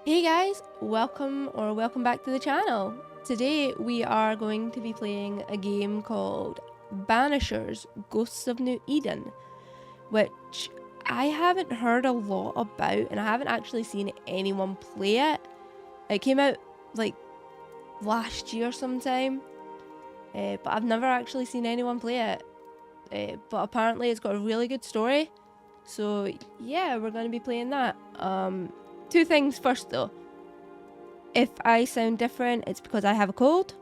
Hey guys, welcome back to the channel. Today we are going to be playing a game called Banishers Ghosts of New Eden, which I haven't heard a lot about and I haven't actually seen anyone play it. It came out like last year sometime, but I've never actually seen anyone play it. But apparently it's got a really good story, so yeah, we're going to be playing that. Two things first though. If I sound different, it's because I have a cold,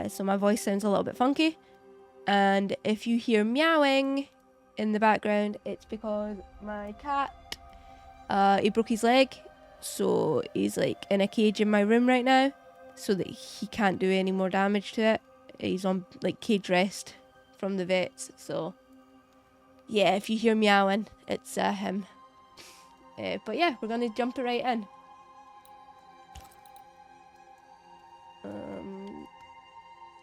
so my voice sounds a little bit funky. And if you hear meowing in the background, it's because my cat, he broke his leg, so he's like in a cage in my room right now, so that he can't do any more damage to it. He's on like cage rest from the vets, so yeah, if you hear meowing, it's him. But yeah, we're gonna jump it right in.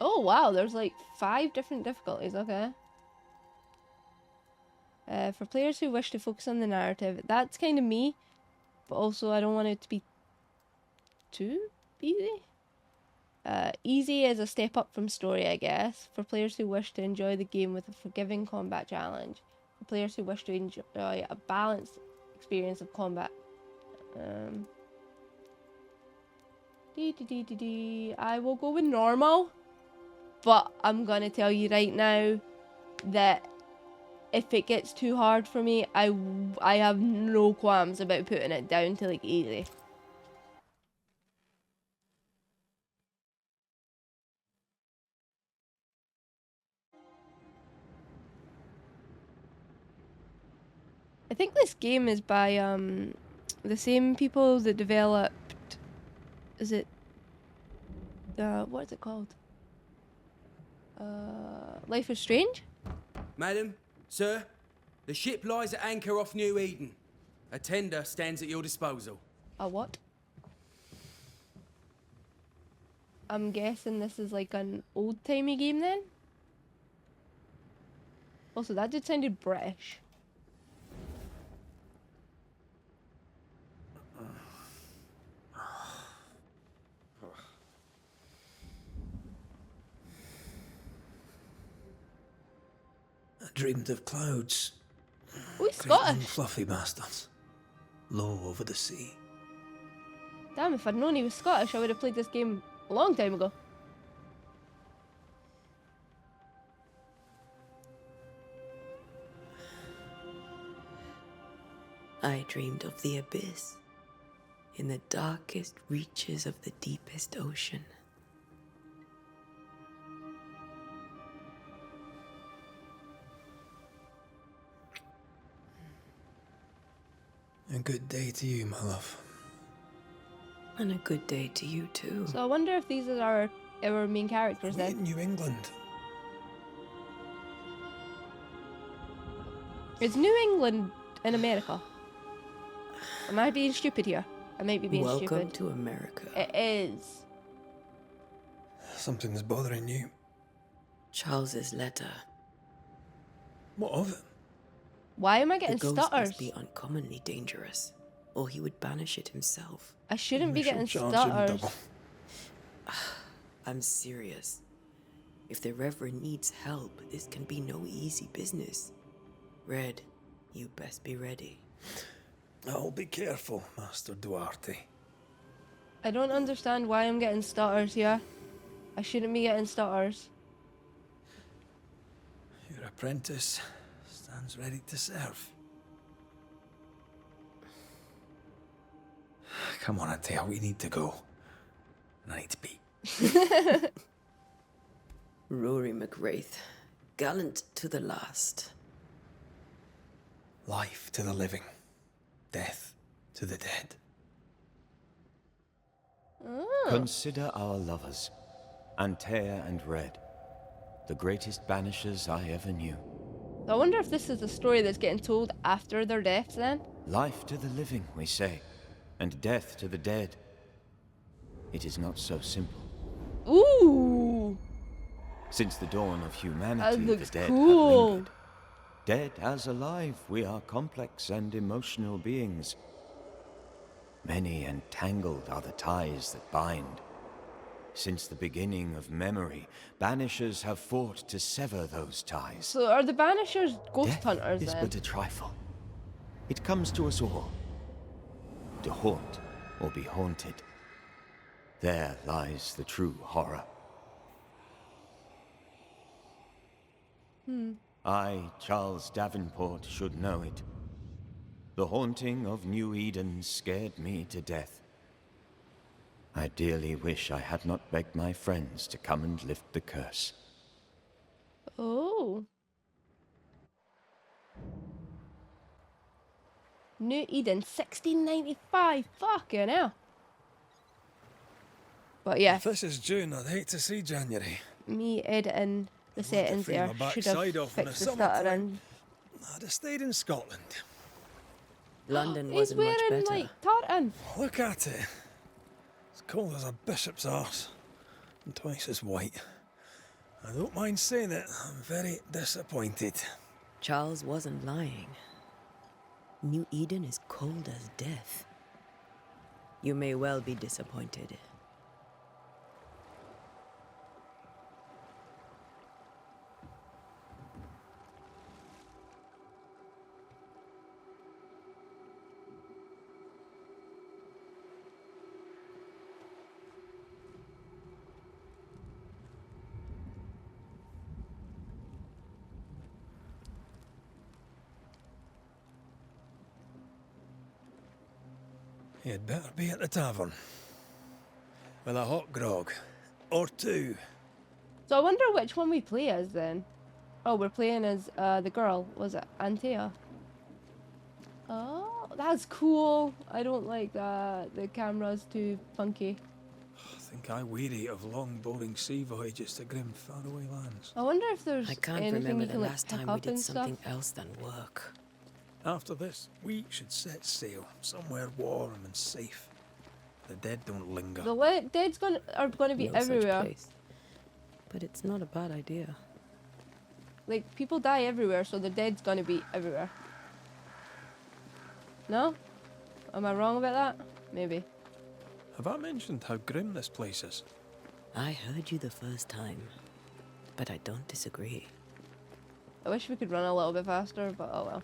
Oh wow, there's like 5 different difficulties, okay. For players who wish to focus on the narrative, that's kind of me, but also I don't want it to be too easy. Easy is a step up from story, I guess, for players who wish to enjoy the game with a forgiving combat challenge. For players who wish to enjoy a balanced experience of combat. I will go with normal, but I'm gonna tell you right now that if it gets too hard for me, I have no qualms about putting it down to like easy. I think this game is by the same people that developed, is it what is it called? Life is Strange? Madam, sir, the ship lies at anchor off New Eden. A tender stands at your disposal. A what? I'm guessing this is like an old-timey game then? Also, that just sounded British. I dreamed of clouds. Oh, he's Great long Scottish. fluffy bastards. Low over the sea. Damn, if I'd known he was Scottish, I would have played this game a long time ago. I dreamed of the abyss, in the darkest reaches of the deepest ocean. A good day to you, my love. And a good day to you too. So I wonder if these are our main characters We then. in New England. Is New England in America? Am I being stupid here? I might be being Welcome stupid. to America. It is. Something's bothering you. Charles's letter. What of it? Why am I The getting ghost stutters? must be uncommonly dangerous, or he would banish it himself. I shouldn't be We shall getting charge him stutters. double. I'm serious. If the Reverend needs help, this can be no easy business. Red, you best be ready. I'll be careful, Master Duarte. I don't understand why I'm getting stutters here. I shouldn't be getting stutters. Your apprentice stands ready to serve. Come on, Atea, we need to go. And I need to pee. Rory McWraith, gallant to the last. Life to the living. Death to the dead. Oh. Consider our lovers, Antea and Red, the greatest banishers I ever knew. I wonder if this is a story that's getting told after their deaths then? Life to the living, we say, and death to the dead. It is not so simple. Ooh! Since the dawn of That humanity, the looks dead cool. have lingered. Dead as alive, we are complex and emotional beings. many and tangled are the ties that bind. Since the beginning of memory, Banishers have fought to sever those ties. So are the Banishers ghost Death hunters is then? but a trifle. It comes to us all. To haunt or be haunted. There lies the true horror. I, Charles Davenport, should know it. The haunting of New Eden scared me to death. I dearly wish I had not begged my friends to come and lift the curse. Oh. New Eden, 1695. Fucking hell. But yeah, If this is June, I'd hate to see January. me editing the settings free there my should backside have off in the fixed the stutter summertime. and I'd have stayed in Scotland. London he's wasn't much wearing better. like tartan. Look at it. It's cold as a bishop's arse. And twice as white. I don't mind saying it, I'm very disappointed. Charles wasn't lying. New Eden is cold as death. You may well be disappointed. You'd better be at the tavern. With a hot grog. Or two. So I wonder which one we play as then. Oh, we're playing as the girl. Was it Antea? Oh, that's cool. I don't like that. The camera's too funky. I think I weary of long, boring sea voyages to grim, faraway lands. I wonder if there's I can't anything remember you the can like last pick time we up did and stuff. something else than work. After this, we should set sail somewhere warm and safe. The dead don't linger. The dead's are gonna be No such everywhere. place. But it's not a bad idea. Like people die everywhere, so the dead's gonna be everywhere. No? Am I wrong about that? Maybe. Have I mentioned how grim this place is? I heard you the first time, but I don't disagree. I wish we could run a little bit faster, but oh well.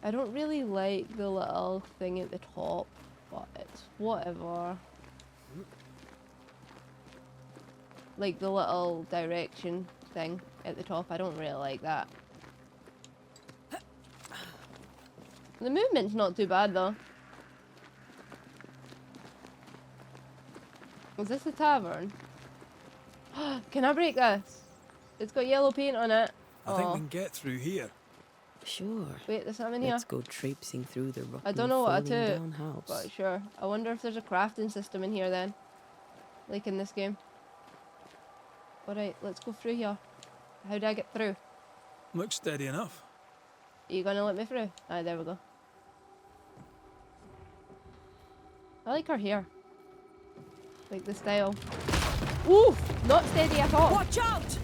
I don't really like the little thing at the top, but it's whatever. Like the little direction thing at the top, I don't really like that. The movement's not too bad though. Is this a tavern? Can I break this? It's got yellow paint on it. I think Aw. we can get through here. Sure. Wait, there's something here. Let's go traipsing through the rotten, I don't know what I falling took, down house. but sure. I wonder if there's a crafting system in here then. Like in this game. Alright, let's go through here. How do I get through? Looks steady enough. Are you gonna let me through? Aye, there we go. I like her hair. Like the style. Ooh! Not steady at all! Watch out!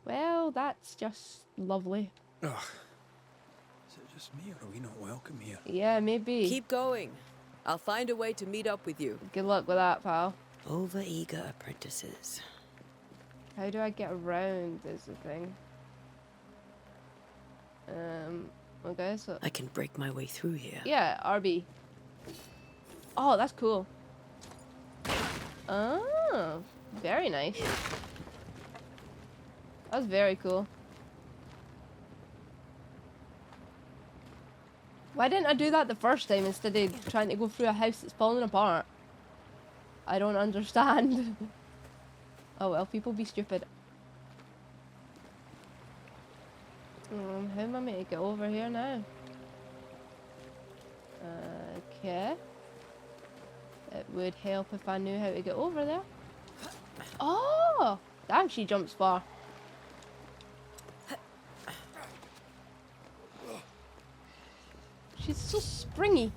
Well, that's just lovely. Ugh. Is it just me or are we not welcome here? Yeah, maybe. Keep going. I'll find a way to meet up with you. Good luck with that, pal. Over-eager apprentices. How do I get around is the thing. Okay, so... I can break my way through here. Yeah, RB. Oh, that's cool. Oh, very nice. That's very cool. Why didn't I do that the first time instead of trying to go through a house that's falling apart? I don't understand. Oh well, people be stupid. How am I meant to get over here now? Okay. It would help if I knew how to get over there. Oh! Damn, she jumps far. She's so springy.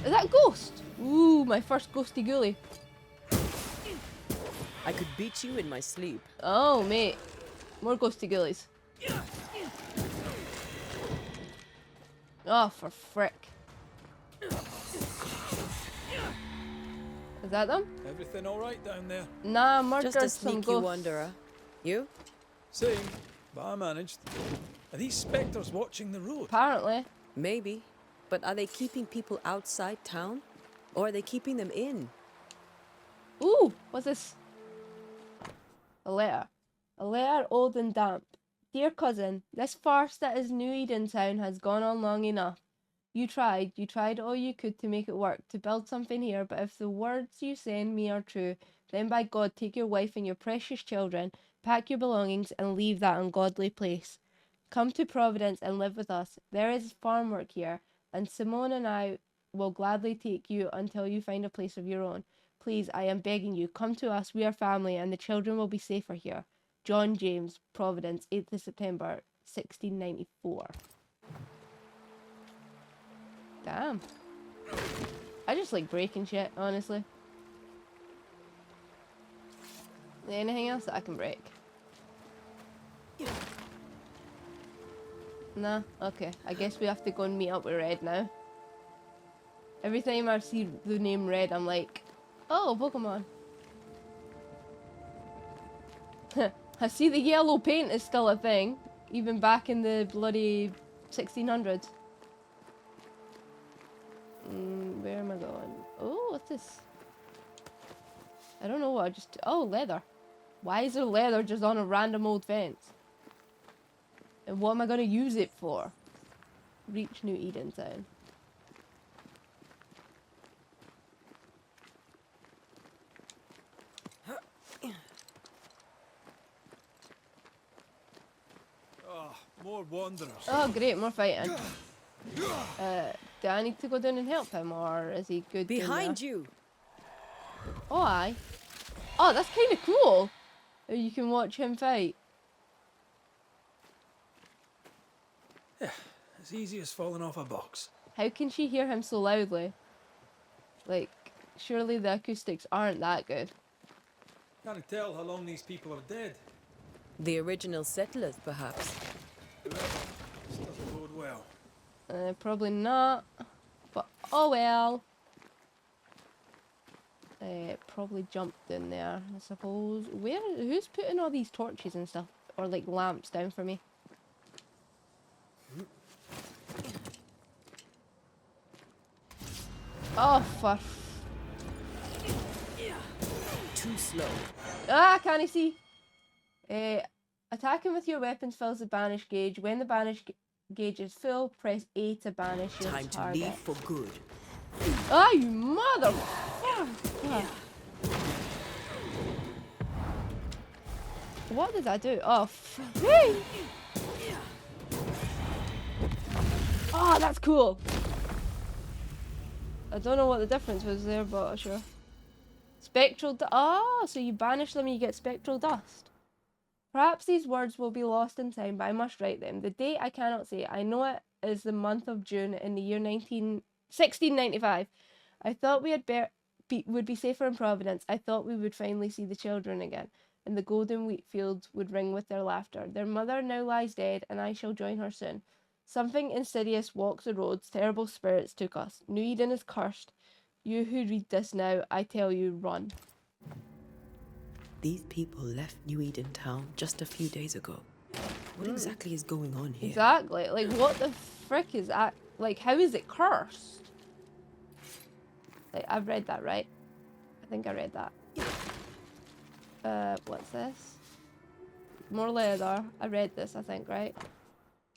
Is that a ghost? Ooh, my first ghosty ghoulie. I could beat you in my sleep. Oh, mate. More ghosty ghoulies. Oh, for frick. Is that them? Everything all right down there? Nah, murdered Just a some sneaky ghosts. wanderer. You? Same, but I managed. Are these spectres watching the road? Apparently. Maybe. But are they keeping people outside town? Or are they keeping them in? Ooh, what's this? A letter. A letter old and damp. Dear cousin, this farce that is New Eden Town has gone on long enough. You tried all you could to make it work, to build something here, but if the words you send me are true, then by God take your wife and your precious children, pack your belongings and leave that ungodly place. Come to Providence and live with us. There is farm work here, and Simone and I will gladly take you until you find a place of your own. Please, I am begging you, come to us, we are family, and the children will be safer here. John James, Providence, 8th of September, 1694. Damn. I just like breaking shit, honestly. Anything else that I can break? Nah, okay. I guess we have to go and meet up with Red now. Every time I see the name Red, I'm like, oh, Pokemon. I see the yellow paint is still a thing, even back in the bloody 1600s. Where am I going? Oh, what's this? I don't know what I just... Oh, leather. Why is there leather just on a random old fence? And what am I going to use it for? Reach New Eden Town. Oh, more wanderers. Oh, great, more fighting. Do I need to go down and help him, or is he good? Behind you! Oh, aye. Oh, that's kind of cool. You can watch him fight. Yeah, as easy as falling off a box. How can she hear him so loudly? Like, surely the acoustics aren't that good. Can't tell how long these people are dead. The original settlers, perhaps. Whoever. This doesn't bode well. Probably not. But oh well. Probably jumped in there, I suppose. Who's putting all these torches and stuff, or like lamps down for me? Oh, for... Too slow. Ah, can I see? Attacking with your weapons fills the banish gauge. When the banish gauge is full, press A to banish your Time to target. leave for good. Ah, you mother... What did I do? Oh, hey! Oh, that's cool. I don't know what the difference was there, but sure. Spectral so you banish them and you get spectral dust. Perhaps these words will be lost in time, but I must write them. The date I cannot say. I know it is the month of June in the year 1695. I thought we had would be safer in Providence. I thought we would finally see the children again, and the golden wheat fields would ring with their laughter. Their mother now lies dead, and I shall join her soon. Something insidious walks the roads. Terrible spirits took us. New Eden is cursed. You who read this now, I tell you, run. These people left New Eden Town just a few days ago. What exactly is going on here? Exactly. Like, what the frick is that? Like, how is it cursed? Like, I've read that, right? I think I read that. What's this? More leather. I read this, I think, right?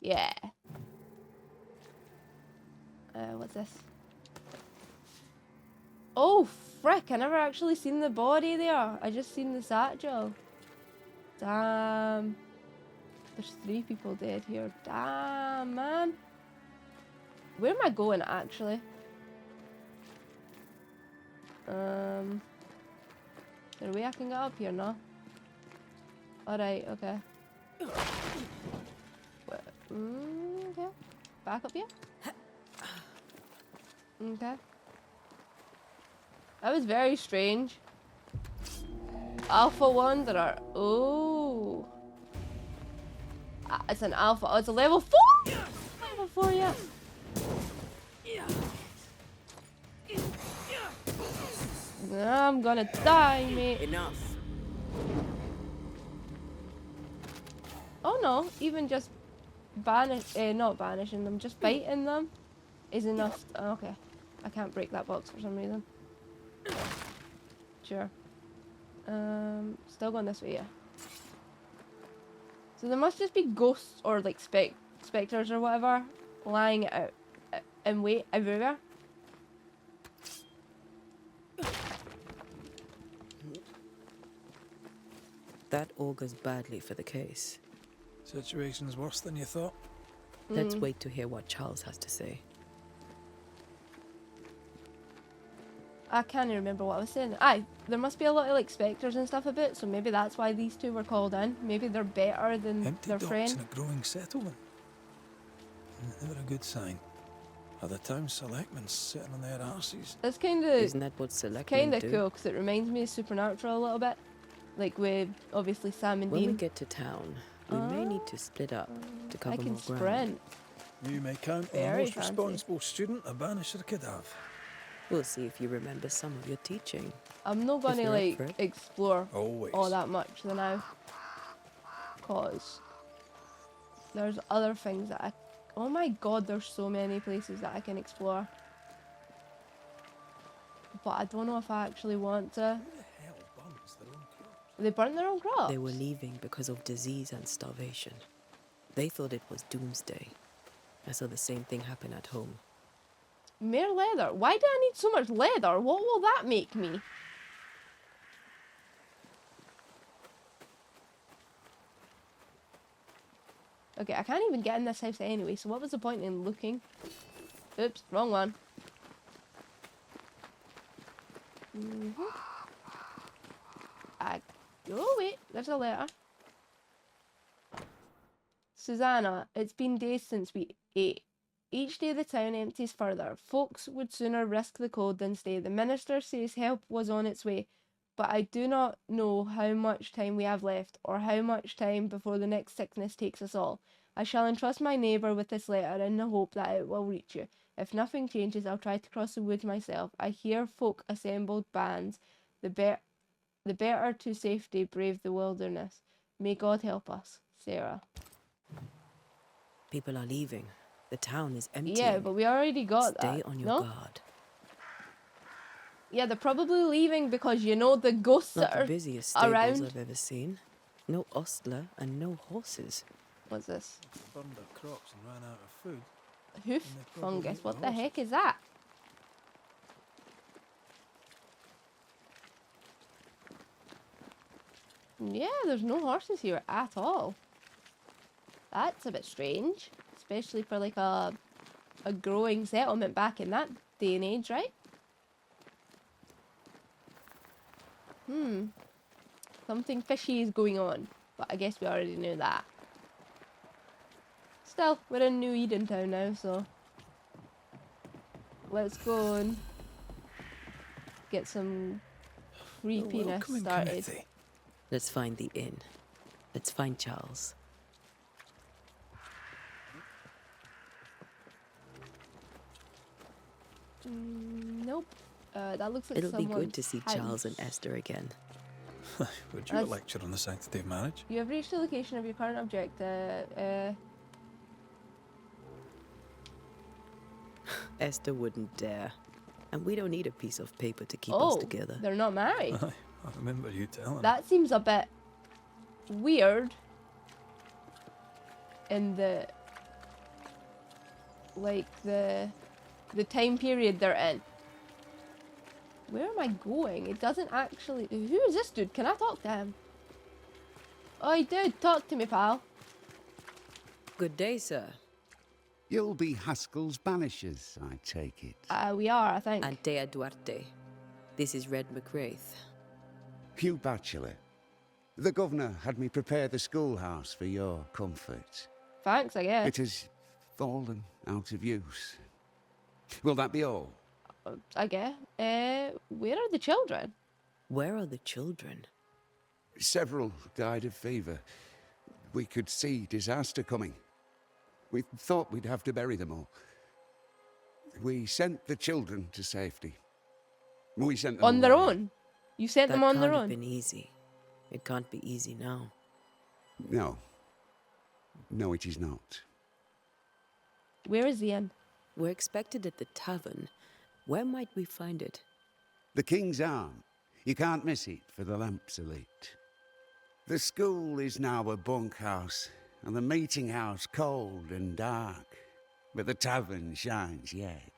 Yeah. What's this? Oh, frick, I never actually seen the body there. I just seen the satchel. Damn. There's 3 people dead here. Damn, man. Where am I going, actually? Is there a way I can get up here? No? Alright, okay. Okay. Back up here? Okay. That was very strange. Alpha Wanderer. Oh. It's an alpha. Oh, it's a level 4? Level 4, yeah. I'm gonna die, mate. Enough. Oh no, even just not banishing them, just biting them is enough. Okay, I can't break that box for some reason. Sure. Still going this way, yeah. So there must just be ghosts or like specters or whatever lying out in wait everywhere. That augurs badly for the case. Situation's worse than you thought. Let's wait to hear what Charles has to say. I can't even remember what I was saying. Aye, there must be a lot of like specters and stuff about, so maybe that's why these two were called in. Maybe they're better than Empty their docks friend. in a growing settlement. Never a good sign. Are the town selectmen sitting on their arses? That's kind Isn't of that what selectmen do? cool because it reminds me of Supernatural a little bit, like with obviously Sam and When we Dean. get to town, we may need to split up to I cover can more ground. sprint. You may count on the Very most fancy. responsible student a Banisher could have. We'll see if you remember some of your teaching. I'm not gonna you're up like for it. explore Always. all that much for now, cause there's other things that I. Oh my god, there's so many places that I can explore. But I don't know if I actually want to. Who the hell burns their own crops? They burnt their own crops. They were leaving because of disease and starvation. They thought it was doomsday. I saw the same thing happen at home. Mere leather. Why do I need so much leather? What will that make me? Okay, I can't even get in this house anyway, so what was the point in looking? Oops, wrong one. Oh wait, there's a letter. Susanna, it's been days since we ate. Each day the town empties further. Folks would sooner risk the cold than stay. The minister says help was on its way, but I do not know how much time we have left, or how much time before the next sickness takes us all. I shall entrust my neighbour with this letter in the hope that it will reach you. If nothing changes, I'll try to cross the woods myself. I hear folk assembled bands. The better to safety brave the wilderness. May God help us. Sarah. People are leaving. The town is empty. Yeah, but we already got that. Stay on your no? guard. Yeah, they're probably leaving because you know the ghosts Not that the are busiest stables around. I've ever seen. No ostler and no horses. What's this? Burned their crops and ran out of food. Hoof And they probably fungus. ate What the the heck is that? Yeah, there's no horses here at all. That's a bit strange, especially for like a growing settlement back in that day and age, right? Something fishy is going on, but I guess we already knew that. Still, we're in New Eden town now, so let's go and get some creepiness Welcoming started. committee. Let's find the inn. Let's find Charles. Nope. That looks like It'll be someone's good to see house. Charles and Esther again. Would you a That's- lecture on the sanctity of marriage? You have reached the location of your current object. Esther wouldn't dare. And we don't need a piece of paper to keep us together. They're not married. Aye, I remember you telling That seems a bit weird. In the the time period they're in. Where am I going? It doesn't actually. Who is this dude? Can I talk to him? Oi, dude, talk to me, pal. Good day, sir. You'll be Haskell's Banishers, I take it. We are, I think. Antea Duarte. This is Red McWraith. Hugh Batchelor. The governor had me prepare the schoolhouse for your comfort. Thanks, I guess. It has fallen out of use. Will that be all? I guess. Where are the children? Where are the children? Several died of fever. We could see disaster coming. We thought we'd have to bury them all. We sent the children to safety. We sent them On their away. own? You sent That them on can't their have own? been easy. It can't be easy now. No. No, it is not. Where is the inn? We're expected at the tavern. Where might we find it? The King's Arm. You can't miss it, for the lamps are lit. The school is now a bunkhouse, and the meeting house cold and dark. But the tavern shines yet.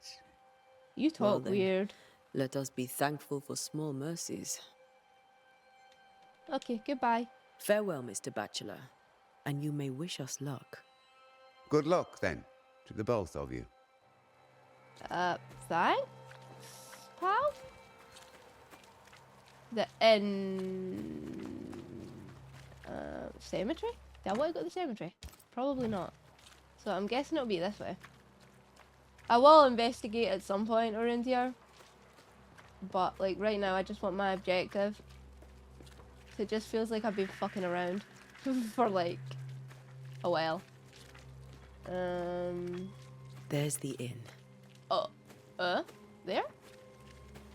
You Well talk then. weird. Let us be thankful for small mercies. Okay, goodbye. Farewell, Mr. Bachelor, and you may wish us luck. Good luck, then, to the both of you. Thanks, pal? The inn... cemetery? Did I want to go to the cemetery? Probably not. So I'm guessing it'll be this way. I will investigate at some point around here. But, like, right now I just want my objective. So it just feels like I've been fucking around for, like, a while. There's the inn. There?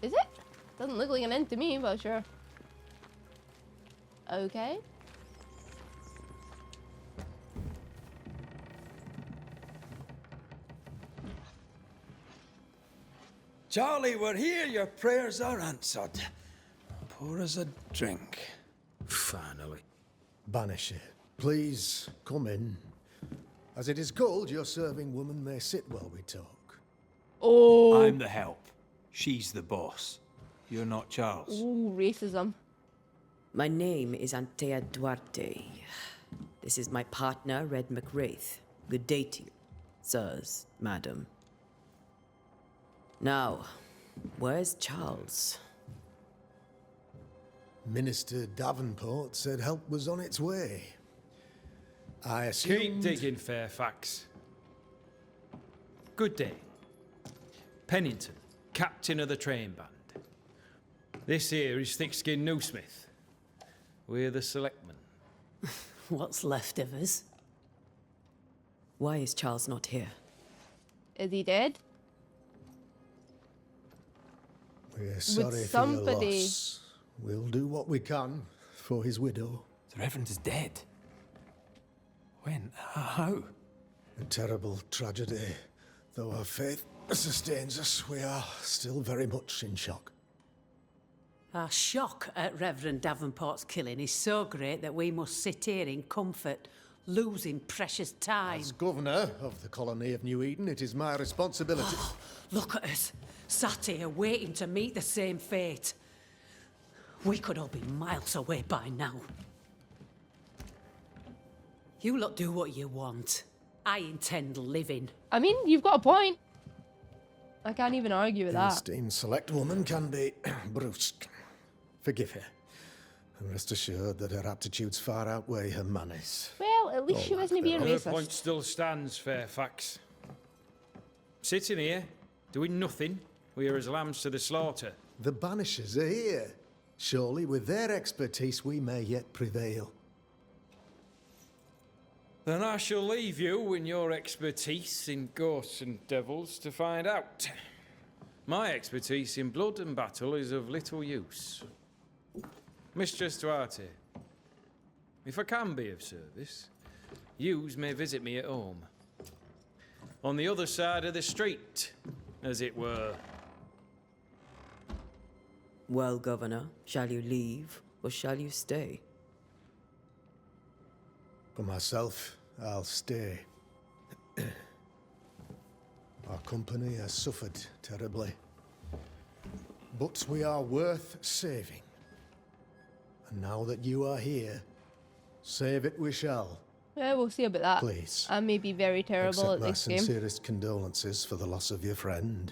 Is it? Doesn't look like an inn to me, but sure. Okay. Charlie, we're here. Your prayers are answered. Pour us a drink. Finally. Banisher, please come in. As it is cold, your serving woman may sit while we talk. Oh. I'm the help. She's the boss. You're not Charles. Ooh, racism. My name is Antea Duarte. This is my partner, Red McWraith. Good day to you, sirs, madam. Now, where's Charles? Minister Davenport said help was on its way. I Keep assumed... digging, Fairfax. Good day. Pennington, captain of the train band. This here is Thick-Skinned Newsmith. We're the selectmen. What's left of us? Why is Charles not here? Is he dead? We're sorry for somebody- your loss. We'll do what we can for his widow. The Reverend is dead. When? How? A terrible tragedy. Though our faith sustains us, we are still very much in shock. Our shock at Reverend Davenport's killing is so great that we must sit here in comfort, losing precious time. As governor of the colony of New Eden, it is my responsibility. Look at us, sat here waiting to meet the same fate. We could all be miles away by now. You lot do what you want. I intend living. I mean, you've got a point. I can't even argue with The that. esteemed select woman can be brusque. Forgive her. And rest assured that her aptitudes far outweigh her manners. Well, at least she Oh, wasn't being Her point racist. still stands, Fairfax. Sitting here, doing nothing, we're as lambs to the slaughter. The Banishers are here. Surely with their expertise we may yet prevail. Then I shall leave you and your expertise in ghosts and devils to find out. My expertise in blood and battle is of little use. Mistress Duarte, if I can be of service, yous may visit me at home. On the other side of the street, as it were. Well, Governor, shall you leave or shall you stay? For myself, I'll stay. Our company has suffered terribly. But we are worth saving. And now that you are here, save it we shall. Yeah, we'll see about that. Please. I may be very terrible Accept at my this game. sincerest condolences for the loss of your friend.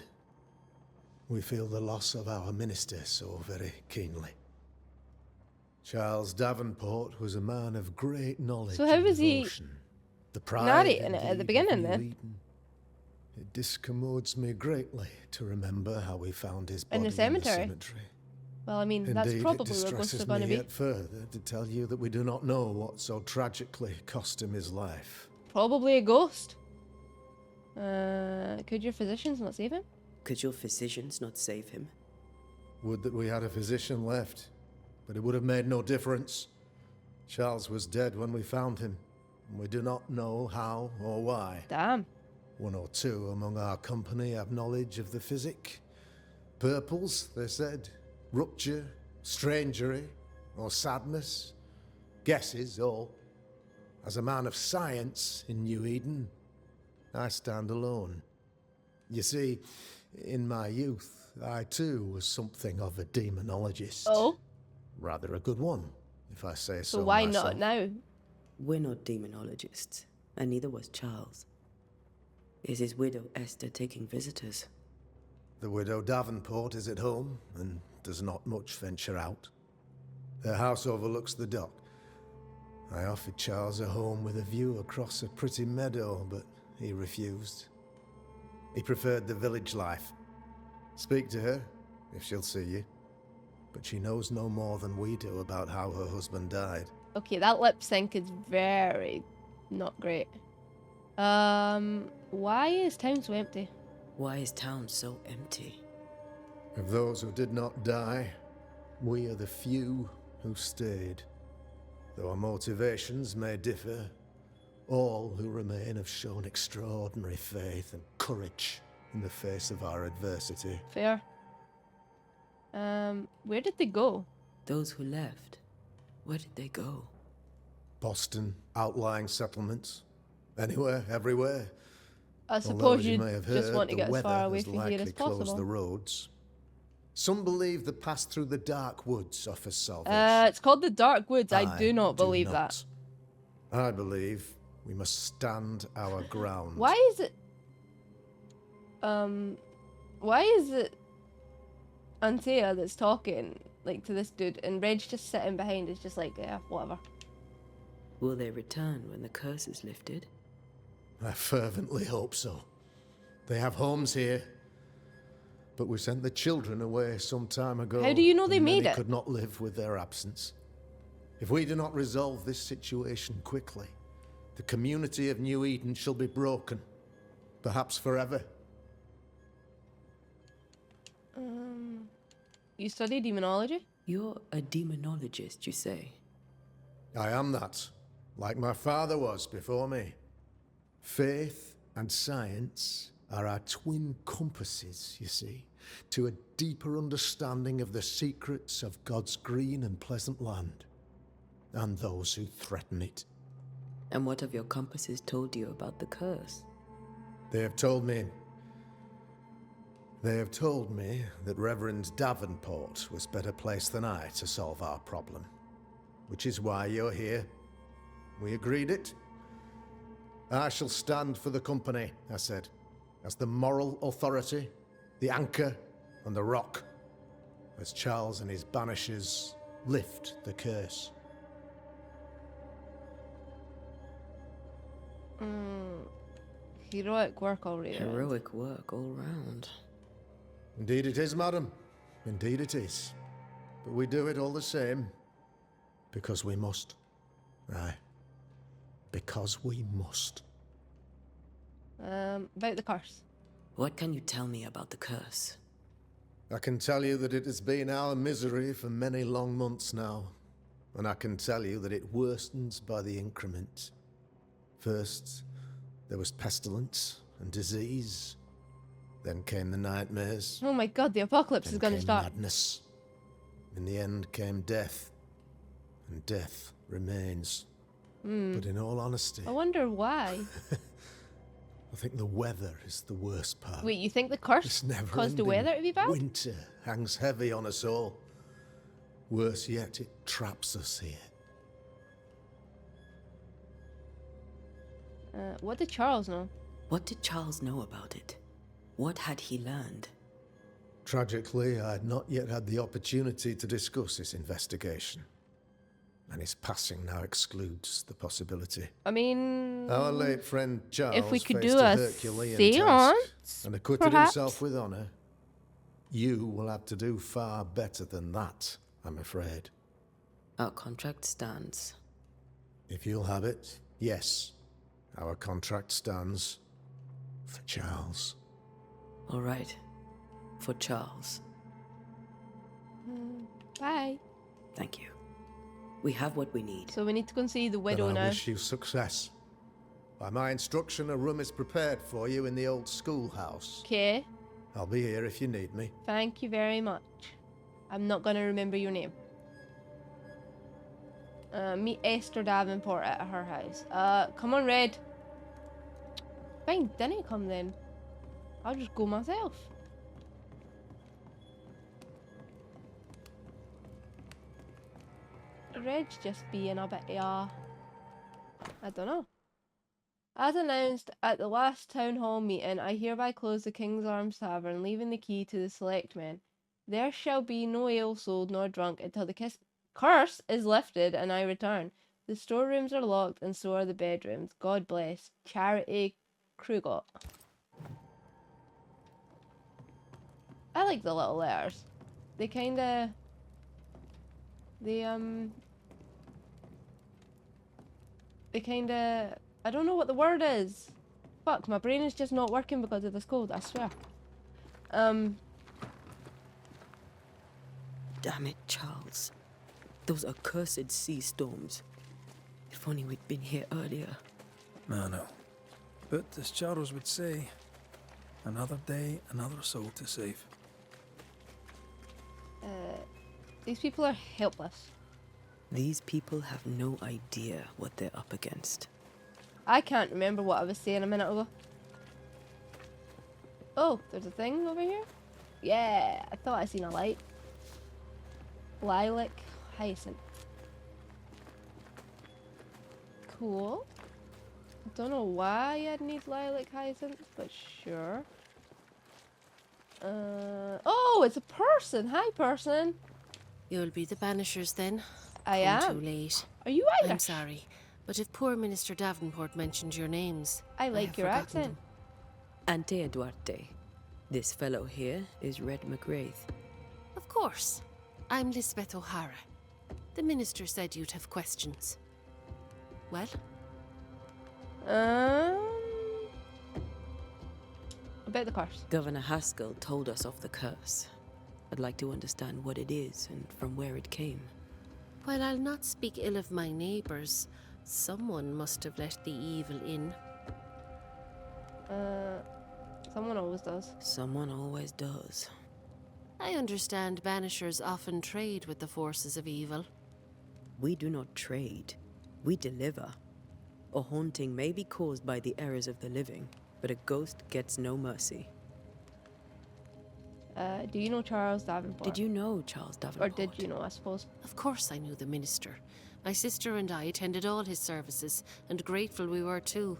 We feel the loss of our minister so very keenly. Charles Davenport was a man of great knowledge So how and was he devotion. The pride narrating it at the indeed of beginning New then? Eden. It discommodes me greatly to remember how we found his body In the cemetery? cemetery. Well, I mean, that's Indeed, probably it where ghosts distresses are going to me be. yet further to tell you that we do not know what so tragically cost him his life. Probably a ghost. Could your physicians not save him? Could your physicians not save him? Would that we had a physician left, but it would have made no difference. Charles was dead when we found him, and we do not know how or why. Damn. One or two among our company have knowledge of the physic. Purples, they said. Rupture, strangery, or sadness. Guesses, all. As a man of science in New Eden, I stand alone. You see, in my youth, I too was something of a demonologist. Oh? Rather a good one, if I say so So why myself. not now? We're not demonologists, and neither was Charles. Is his widow Esther taking visitors? The widow Davenport is at home and does not much venture out. Her house overlooks the dock. I offered Charles a home with a view across a pretty meadow, but he refused. He preferred the village life. Speak to her, if she'll see you. But she knows no more than we do about how her husband died. Okay, that lip sync is very not great. Why is town so empty? Why is town so empty? Of those who did not die, we are the few who stayed. Though our motivations may differ, all who remain have shown extraordinary faith and courage in the face of our adversity. Fair. Where did they go? Those who left, where did they go? Boston, outlying settlements. Anywhere, everywhere. I Although, suppose as you you may have just heard, want to the get as weather far away has from here likely as closed possible. the roads. Some believe the pass through the dark woods offers salvation. It's called the Dark Woods. I do not believe that. I believe we must stand our ground. Why is it? Why is it Antea that's talking like to this dude, and Reg's just sitting behind is just like, yeah, whatever. Will they return when the curse is lifted? I fervently hope so. They have homes here, but we sent the children away some time ago. How do you know they and made many it? could not live with their absence. If we do not resolve this situation quickly, the community of New Eden shall be broken, perhaps forever. You study demonology? You're a demonologist, you say? I am that, like my father was before me. Faith and science are our twin compasses, you see, to a deeper understanding of the secrets of God's green and pleasant land, and those who threaten it. And what have your compasses told you about the curse? They have told me that Reverend Davenport was better placed than I to solve our problem, which is why you're here. We agreed it. I shall stand for the company, I said, as the moral authority, the anchor, and the rock, as Charles and his Banishers lift the curse. Heroic work already. Heroic work all round. Indeed it is, madam. Indeed it is. But we do it all the same. Because we must. Aye. Because we must. About the curse. What can you tell me about the curse? I can tell you that it has been our misery for many long months now. And I can tell you that it worsens by the increment. First, there was pestilence and disease. Then came the nightmares. Oh my god, the apocalypse Then is going to came start. madness. In the end came death. And death remains. But in all honesty, I wonder why. I think the weather is the worst part. Wait, you think the curse This never caused the weather to be bad? Winter hangs heavy on us all. Worse yet, it traps us here. What did Charles know? What did Charles know about it? What had he learned? Tragically, I had not yet had the opportunity to discuss this investigation. And his passing now excludes the possibility. I mean, Our late friend Charles if we could faced do a Herculean seance, task and acquitted perhaps? himself with honor. You will have to do far better than that, I'm afraid. Our contract stands. If you'll have it, yes. Our contract stands for Charles. All right. For Charles. Bye. Thank you. We have what we need. So we need to go and see the widow Then I now. wish you success. By my instruction, a room is prepared for you in the old schoolhouse. Okay. I'll be here if you need me. Thank you very much. I'm not gonna remember your name. Meet Esther Davenport at her house. Come on, Red. Fine, didn't come then. I'll just go myself. Red's just being a bit, I don't know. As announced at the last town hall meeting, I hereby close the King's Arms Tavern, leaving the key to the selectmen. There shall be no ale sold nor drunk until the curse is lifted and I return. The storerooms are locked and so are the bedrooms. God bless. Charity Krugot. I like the little letters. They kinda... They kinda... I don't know what the word is. Fuck, my brain is just not working because of this cold, I swear. Damn it, Charles. Those accursed sea storms. If only we'd been here earlier. I know. But as Charles would say, another day, another soul to save. These people are helpless. These people have no idea what they're up against. I can't remember what I was saying a minute ago. Oh, there's a thing over here? Yeah, I thought I seen a light. Lilac hyacinth. Cool. Don't know why I'd need lilac hyacinth, but sure. Oh, it's a person. Hi, person. You'll be the Banishers then? I Come am. too late. Are you Irish? I'm sorry, but if poor Minister Davenport mentioned your names, I like have your forgotten accent. them. Ante Duarte. This fellow here is Red McGrath. Of course. I'm Lisbeth O'Hara. The minister said you'd have questions. Well? About the curse. Governor Haskell told us of the curse. I'd like to understand what it is and from where it came. While I'll not speak ill of my neighbours, someone must have let the evil in. Someone always does. Someone always does. I understand Banishers often trade with the forces of evil. We do not trade. We deliver. A haunting may be caused by the errors of the living, but a ghost gets no mercy. Do you know Charles Davenport? Did you know Charles Or Davenport? did you know, I suppose? Of course I knew the minister. My sister and I attended all his services, and grateful we were too.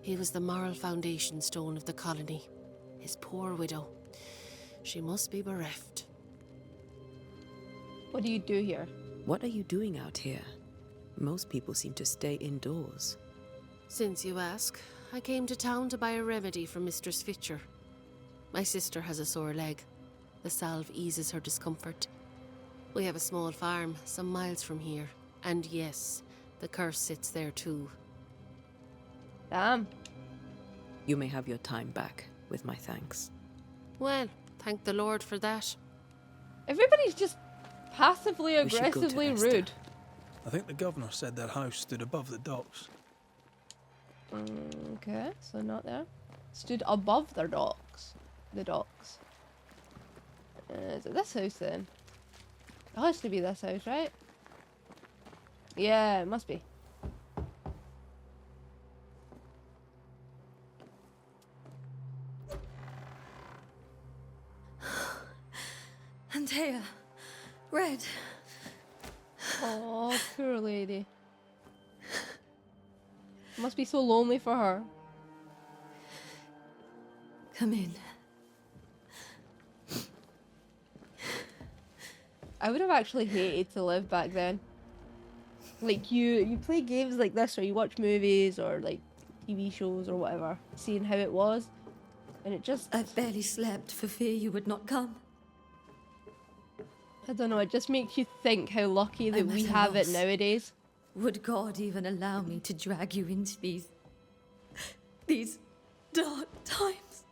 He was the moral foundation stone of the colony. His poor widow. She must be bereft. What do you do here? What are you doing out here? Most people seem to stay indoors. Since you ask, I came to town to buy a remedy for Mistress Fitcher. My sister has a sore leg. The salve eases her discomfort. We have a small farm some miles from here. And yes, the curse sits there too. Damn. You may have your time back, with my thanks. Well, thank the Lord for that. Everybody's just passively We should go to aggressively Esther. rude. I think the governor said their house stood above the docks. Okay, so not there. Stood above their docks. The docks. Is it this house then? It has to be this house, right? Yeah, it must be. Antea. Red. Oh, poor lady. Must be so lonely for her. Come in. I would have actually hated to live back then. Like you play games like this, or you watch movies or like TV shows or whatever, seeing how it was, and it just, I barely slept for fear you would not come. I don't know, it just makes you think how lucky that I'm we at a have it loss. nowadays. Would God even allow me to drag you into these dark times?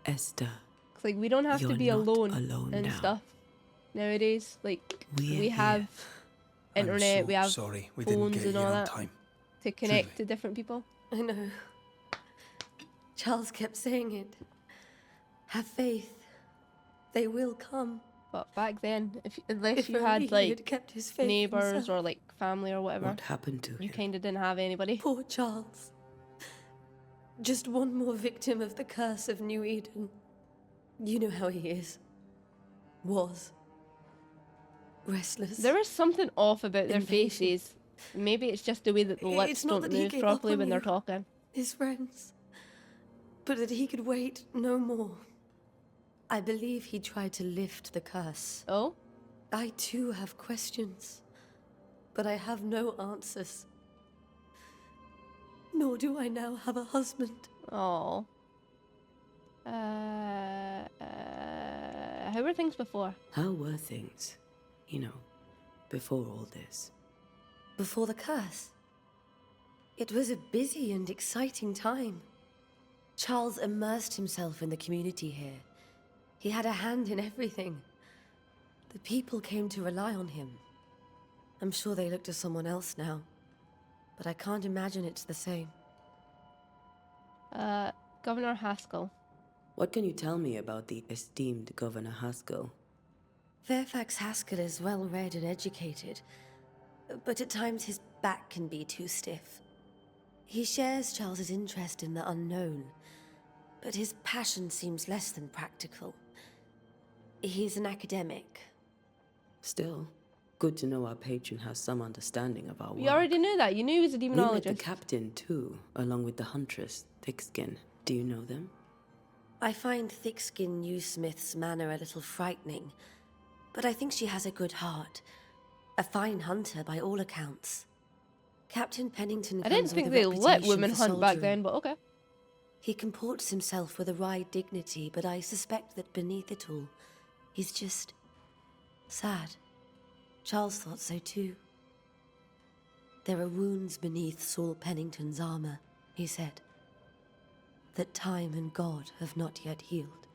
Esther. works. Like, we don't have to You're be not alone and now. stuff nowadays. Like, We're we have here. internet, I'm we so have sorry we didn't phones get and here all on that time. to connect Truly. to different people. I know. Charles kept saying it. Have faith. They will come. But back then, unless If you only had he like kept his faith neighbors himself. or like family or whatever, What happened to you him? kind of didn't have anybody. Poor Charles. Just one more victim of the curse of New Eden. You know how he is. Was. Restless. There is something off about their Impatient. faces. Maybe it's just the way that the lips It's not don't that he move gave up properly on when they're you. talking. His friends. But that he could wait no more. I believe he tried to lift the curse. Oh? I too have questions. But I have no answers. Nor do I now have a husband. Oh. How were things before? How were things, you know, before all this? Before the curse. It was a busy and exciting time. Charles immersed himself in the community here. He had a hand in everything. The people came to rely on him. I'm sure they look to someone else now, but I can't imagine it's the same. Governor Haskell. What can you tell me about the esteemed Governor Haskell? Fairfax Haskell is well read and educated, but at times his back can be too stiff. He shares Charles's interest in the unknown, but his passion seems less than practical. He's an academic. Still, good to know our patron has some understanding of our work. You already knew that. You knew he was a We met the demonologist. captain too, along with the huntress, Thickskin. Do you know them? I find thick-skinned New Smith's manner a little frightening, but I think she has a good heart. A fine hunter by all accounts. Captain Pennington I didn't comes think with a they let reputation women for hunt back soldiering. then, but okay. He comports himself with a wry dignity, but I suspect that beneath it all, he's just sad. Charles thought so too. There are wounds beneath Saul Pennington's armor, he said, that time and God have not yet healed.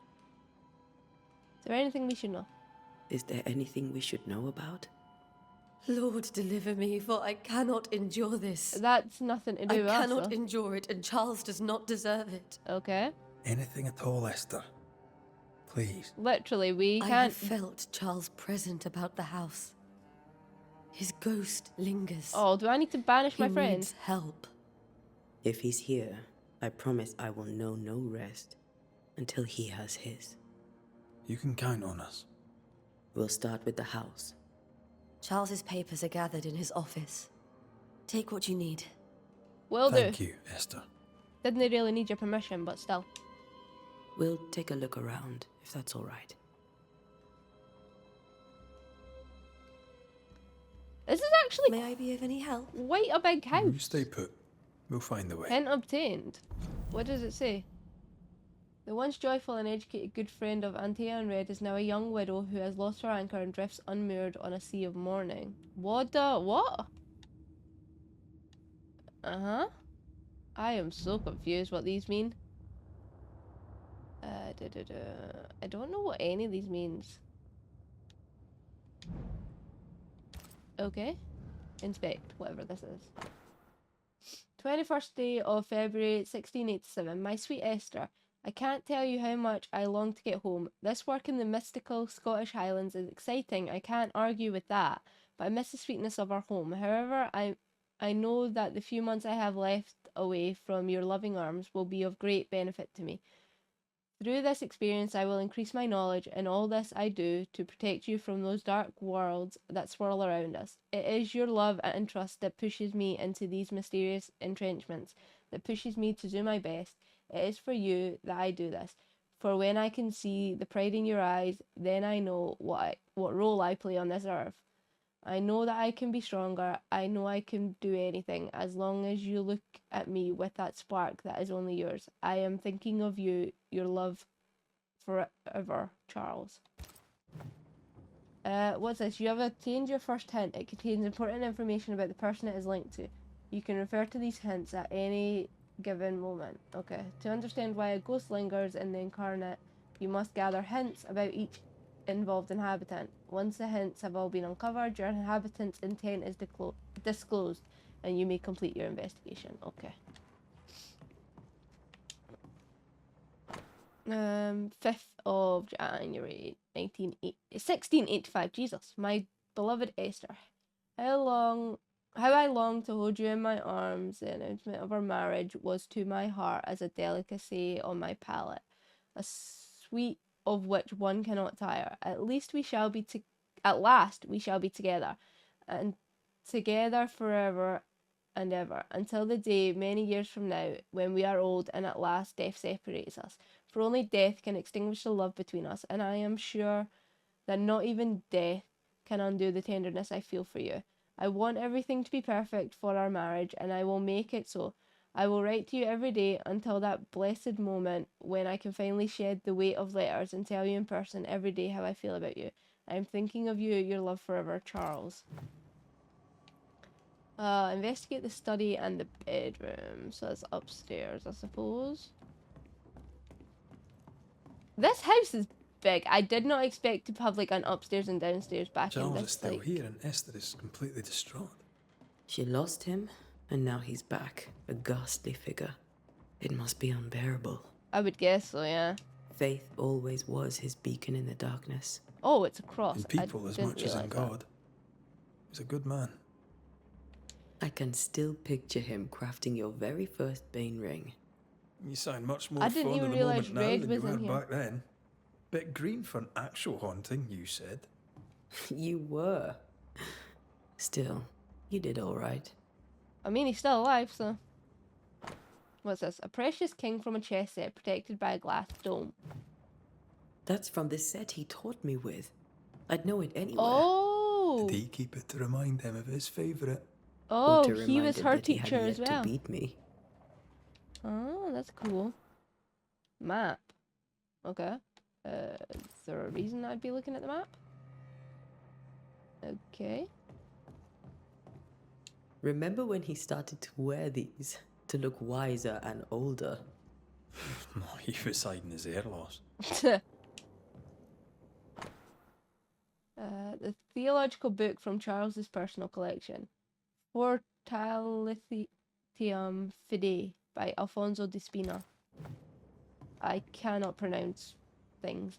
Is there anything we should know? Is there anything we should know about? Lord, deliver me, for I cannot endure this. That's nothing to do I with us, cannot though. endure it, and Charles does not deserve it. Okay. Anything at all, Esther? Please. Literally, we I can't. have felt Charles present about the house. His ghost lingers. Oh, do I need to banish He my friend? needs help. If he's here, I promise I will know no rest until he has his. You can count on us. We'll start with the house. Charles's papers are gathered in his office. Take what you need. Will do. Thank you, Esther. Didn't they really need your permission, but still. We'll take a look around, if that's all right. This is actually May I be of any help? quite a big house. You stay put. We'll find the way. Hint obtained. What does it say? The once joyful and educated good friend of Antea and Red is now a young widow who has lost her anchor and drifts unmoored on a sea of mourning. What the what? Uh-huh. I am so confused what these mean. I don't know what any of these means. Okay. Inspect, whatever this is. 21st day of February 1687. My sweet Esther, I can't tell you how much I long to get home. This work in the mystical Scottish Highlands is exciting, I can't argue with that, but I miss the sweetness of our home. However, I know that the few months I have left away from your loving arms will be of great benefit to me. Through this experience I will increase my knowledge, and all this I do to protect you from those dark worlds that swirl around us. It is your love and trust that pushes me into these mysterious entrenchments, that pushes me to do my best. It is for you that I do this. For when I can see the pride in your eyes, then I know what role I play on this earth. I know that I can be stronger. I know I can do anything as long as you look at me with that spark that is only yours. I am thinking of you, your love forever, Charles. What's this? You have obtained your first hint. It contains important information about the person it is linked to. You can refer to these hints at any given moment. Okay. To understand why a ghost lingers in the incarnate You must gather hints about each involved inhabitant. Once the hints have all been uncovered, your inhabitant's intent is disclosed, and you may complete your investigation. Okay. 5th of January, 1685. Jesus, my beloved Esther. How I longed to hold you in my arms. The announcement of our marriage was to my heart as a delicacy on my palate, a sweet of which one cannot tire. At last we shall be together, and together forever and ever, until the day many years from now, when we are old and at last death separates us. For only death can extinguish the love between us, and I am sure that not even death can undo the tenderness I feel for you. I want everything to be perfect for our marriage, and I will make it so. I will write to you every day until that blessed moment when I can finally shed the weight of letters and tell you in person every day how I feel about you. I am thinking of you, your love forever, Charles. Investigate the study and the bedroom. So that's upstairs, I suppose. This house is big. I did not expect to have like an upstairs and downstairs back in Charles this. is still Like... here and Esther is completely distraught. She lost him, and now he's back, a ghastly figure. It must be unbearable. I would guess so, yeah. Faith always was his beacon in the darkness. Oh, it's a cross. In people as much as in God. He's a good man. I can still picture him crafting your very first Bane ring. You sound much more I didn't fond even of the realise moment now Red than was you in were here. back then. Bit green for an actual haunting, you said. You were. Still, you did all right. I mean, he's still alive, so... What's this? A precious king from a chess set protected by a glass dome. That's from the set he taught me with. I'd know it anywhere. Oh! Did he keep it to remind him of his favourite? Oh, to he remind was him her that he had teacher yet as well. to beat me. Oh, that's cool. Map. Okay. Is there a reason I'd be looking at the map? Okay. Remember when he started to wear these to look wiser and older? No, he was hiding his hair loss. The theological book from Charles's personal collection. Fortalitium Fidei by Alfonso de Spina. I cannot pronounce things.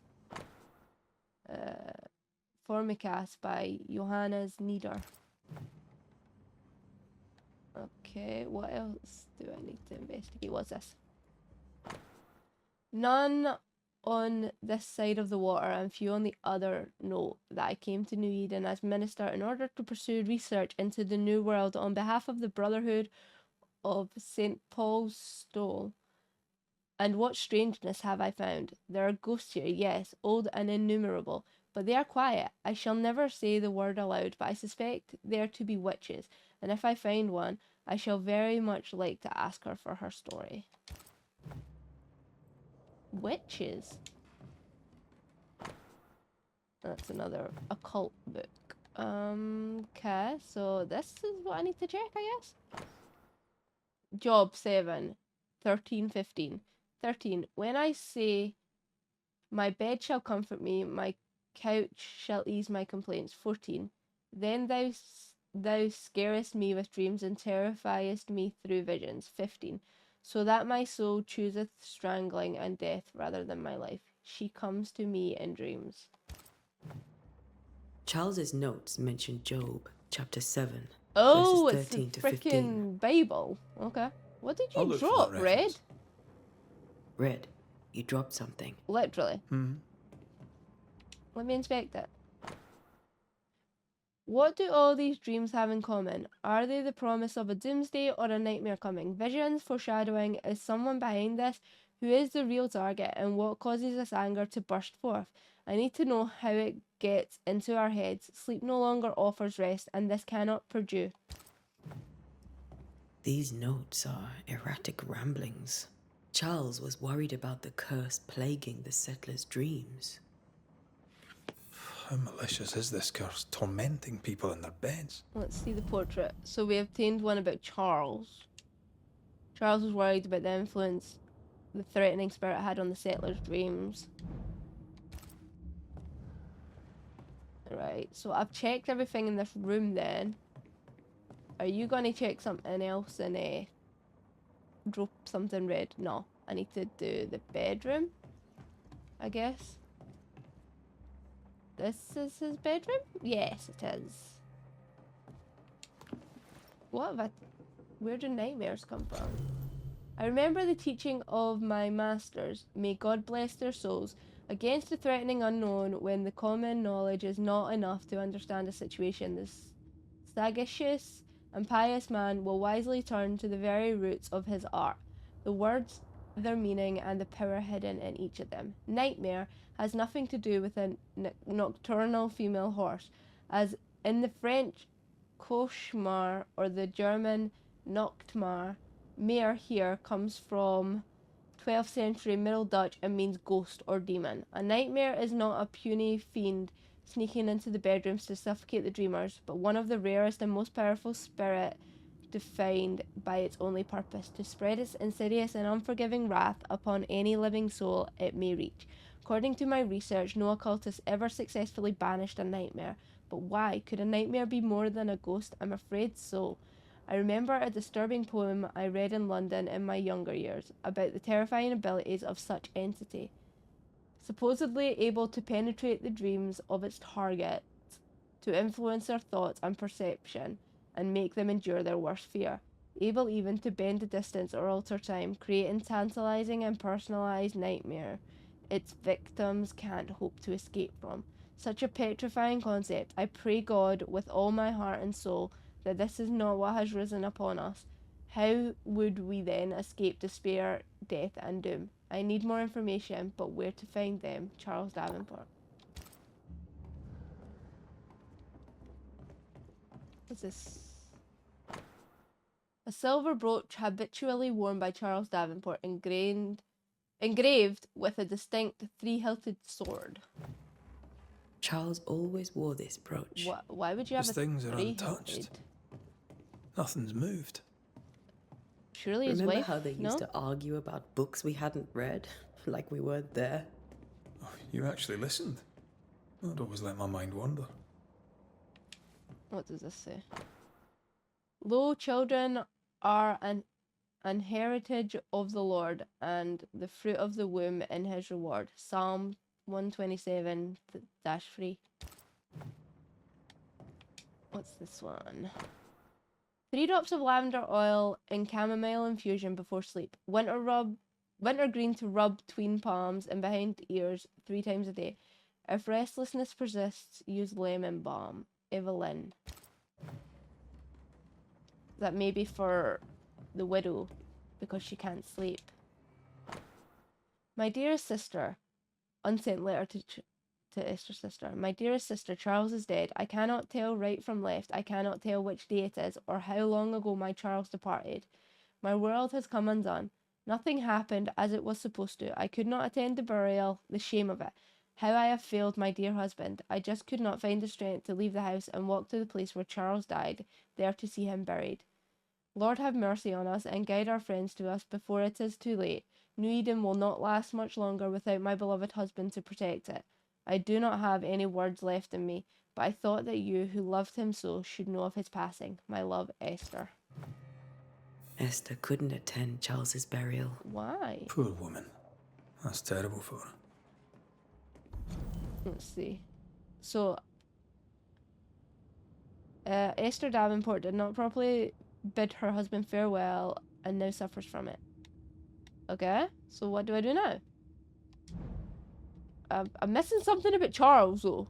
Formicas by Johannes Nieder. Okay, what else do I need to investigate? What's this? None on this side of the water and few on the other know that I came to New Eden as minister in order to pursue research into the New World on behalf of the Brotherhood of St. Paul's Stole. And what strangeness have I found? There are ghosts here, yes, old and innumerable, but they are quiet. I shall never say the word aloud, but I suspect there to be witches, and if I find one, I shall very much like to ask her for her story. Witches? That's another occult book. Okay, so this is what I need to check, I guess. Job 7, 13, 15. 13. When I say, my bed shall comfort me, my couch shall ease my complaints. 14. Then thou scarest me with dreams and terrifiest me through visions. 15. So that my soul chooseth strangling and death rather than my life. She comes to me in dreams. Charles's notes mention Job, chapter 7, Oh, verses it's the 13 to 15. freaking Bible. Okay. What did I'll you look for drop, that Red? reference. Red, you dropped something. Literally. Hmm. Let me inspect it. What do all these dreams have in common? Are they the promise of a doomsday or a nightmare coming? Visions, foreshadowing, is someone behind this? Who is the real target and what causes this anger to burst forth? I need to know how it gets into our heads. Sleep no longer offers rest and this cannot perdure. These notes are erratic ramblings. Charles was worried about the curse plaguing the settlers' dreams. How malicious is this curse, tormenting people in their beds? Let's see the portrait. So we obtained one about Charles. Charles was worried about the influence the threatening spirit had on the settlers' dreams. Right, so I've checked everything in this room then. Are you gonna check something else and drop something red? No, I need to do the bedroom, I guess. This is his bedroom? Yes, it is. What have I... Where do nightmares come from? I remember the teaching of my masters, may God bless their souls, against the threatening unknown when the common knowledge is not enough to understand a situation. The sagacious and pious man will wisely turn to the very roots of his art, the words, their meaning, and the power hidden in each of them. Nightmare has nothing to do with a nocturnal female horse, as in the French cauchemar or the German Nachtmar. Mare here comes from 12th century Middle Dutch and means ghost or demon. A nightmare is not a puny fiend sneaking into the bedrooms to suffocate the dreamers, but one of the rarest and most powerful spirit defined by its only purpose, to spread its insidious and unforgiving wrath upon any living soul it may reach. According to my research, no occultist ever successfully banished a nightmare. But why? Could a nightmare be more than a ghost? I'm afraid so. I remember a disturbing poem I read in London in my younger years about the terrifying abilities of such entity. Supposedly able to penetrate the dreams of its target, to influence their thoughts and perception, and make them endure their worst fear. Able even to bend the distance or alter time, creating tantalizing and personalized nightmare its victims can't hope to escape from. Such a petrifying concept. I pray God with all my heart and soul that this is not what has risen upon us. How would we then escape despair, death, and doom? I need more information, but where to find them? Charles Davenport. What's this? A silver brooch habitually worn by Charles Davenport, engraved with a distinct three-hilted sword. Charles always wore this brooch. Why would you have These a things are three-hilted? untouched. Nothing's moved. Surely his Remember wife? how they used to argue about books we hadn't read? Like we weren't there? Oh, you actually listened. I'd always let my mind wander. What does this say? Lo, children are an heritage of the Lord, and the fruit of the womb in his reward. Psalm 127-3. What's this one? 3 drops of lavender oil in chamomile infusion before sleep. Winter green to rub tween palms and behind ears 3 times a day. If restlessness persists, use lemon balm. Evelyn. That may be for the widow because she can't sleep. My dearest sister, unsent letter to Esther's sister. My dearest sister, Charles is dead. I cannot tell right from left. I cannot tell which day it is or how long ago my Charles departed. My world has come undone. Nothing happened as it was supposed to. I could not attend the burial, the shame of it. How I have failed my dear husband. I just could not find the strength to leave the house and walk to the place where Charles died, there to see him buried. Lord have mercy on us and guide our friends to us before it is too late. New Eden will not last much longer without my beloved husband to protect it. I do not have any words left in me, but I thought that you, who loved him so, should know of his passing. My love, Esther. Esther couldn't attend Charles's burial. Why? Poor woman. That's terrible for her. Let's see. So, Esther Davenport did not properly bid her husband farewell and now suffers from it. Okay, so what do I do now? I'm missing something about Charles, though.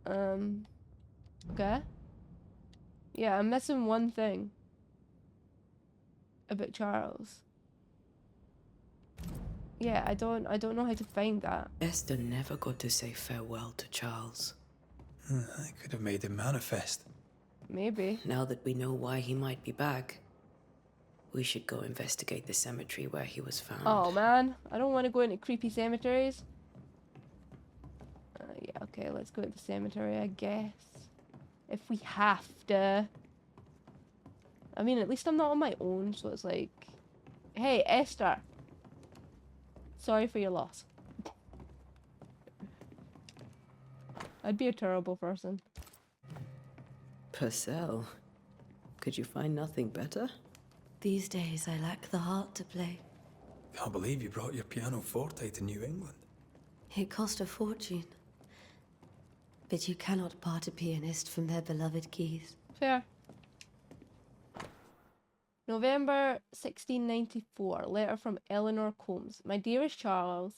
Okay. Yeah, I'm missing one thing about Charles. Yeah, I don't know how to find that. Esther never got to say farewell to Charles. I could have made him manifest. Maybe. Now that we know why he might be back, we should go investigate the cemetery where he was found. Oh man, I don't want to go into creepy cemeteries. Yeah, okay, let's go to the cemetery, I guess. If we have to. I mean, at least I'm not on my own, so it's like, hey, Esther. Sorry for your loss. I'd be a terrible person. Purcell, could you find nothing better? These days, I lack the heart to play. Can't believe you brought your pianoforte to New England. It cost a fortune. But you cannot part a pianist from their beloved keys. Fair. November 1694. Letter from Eleanor Combs. My dearest Charles,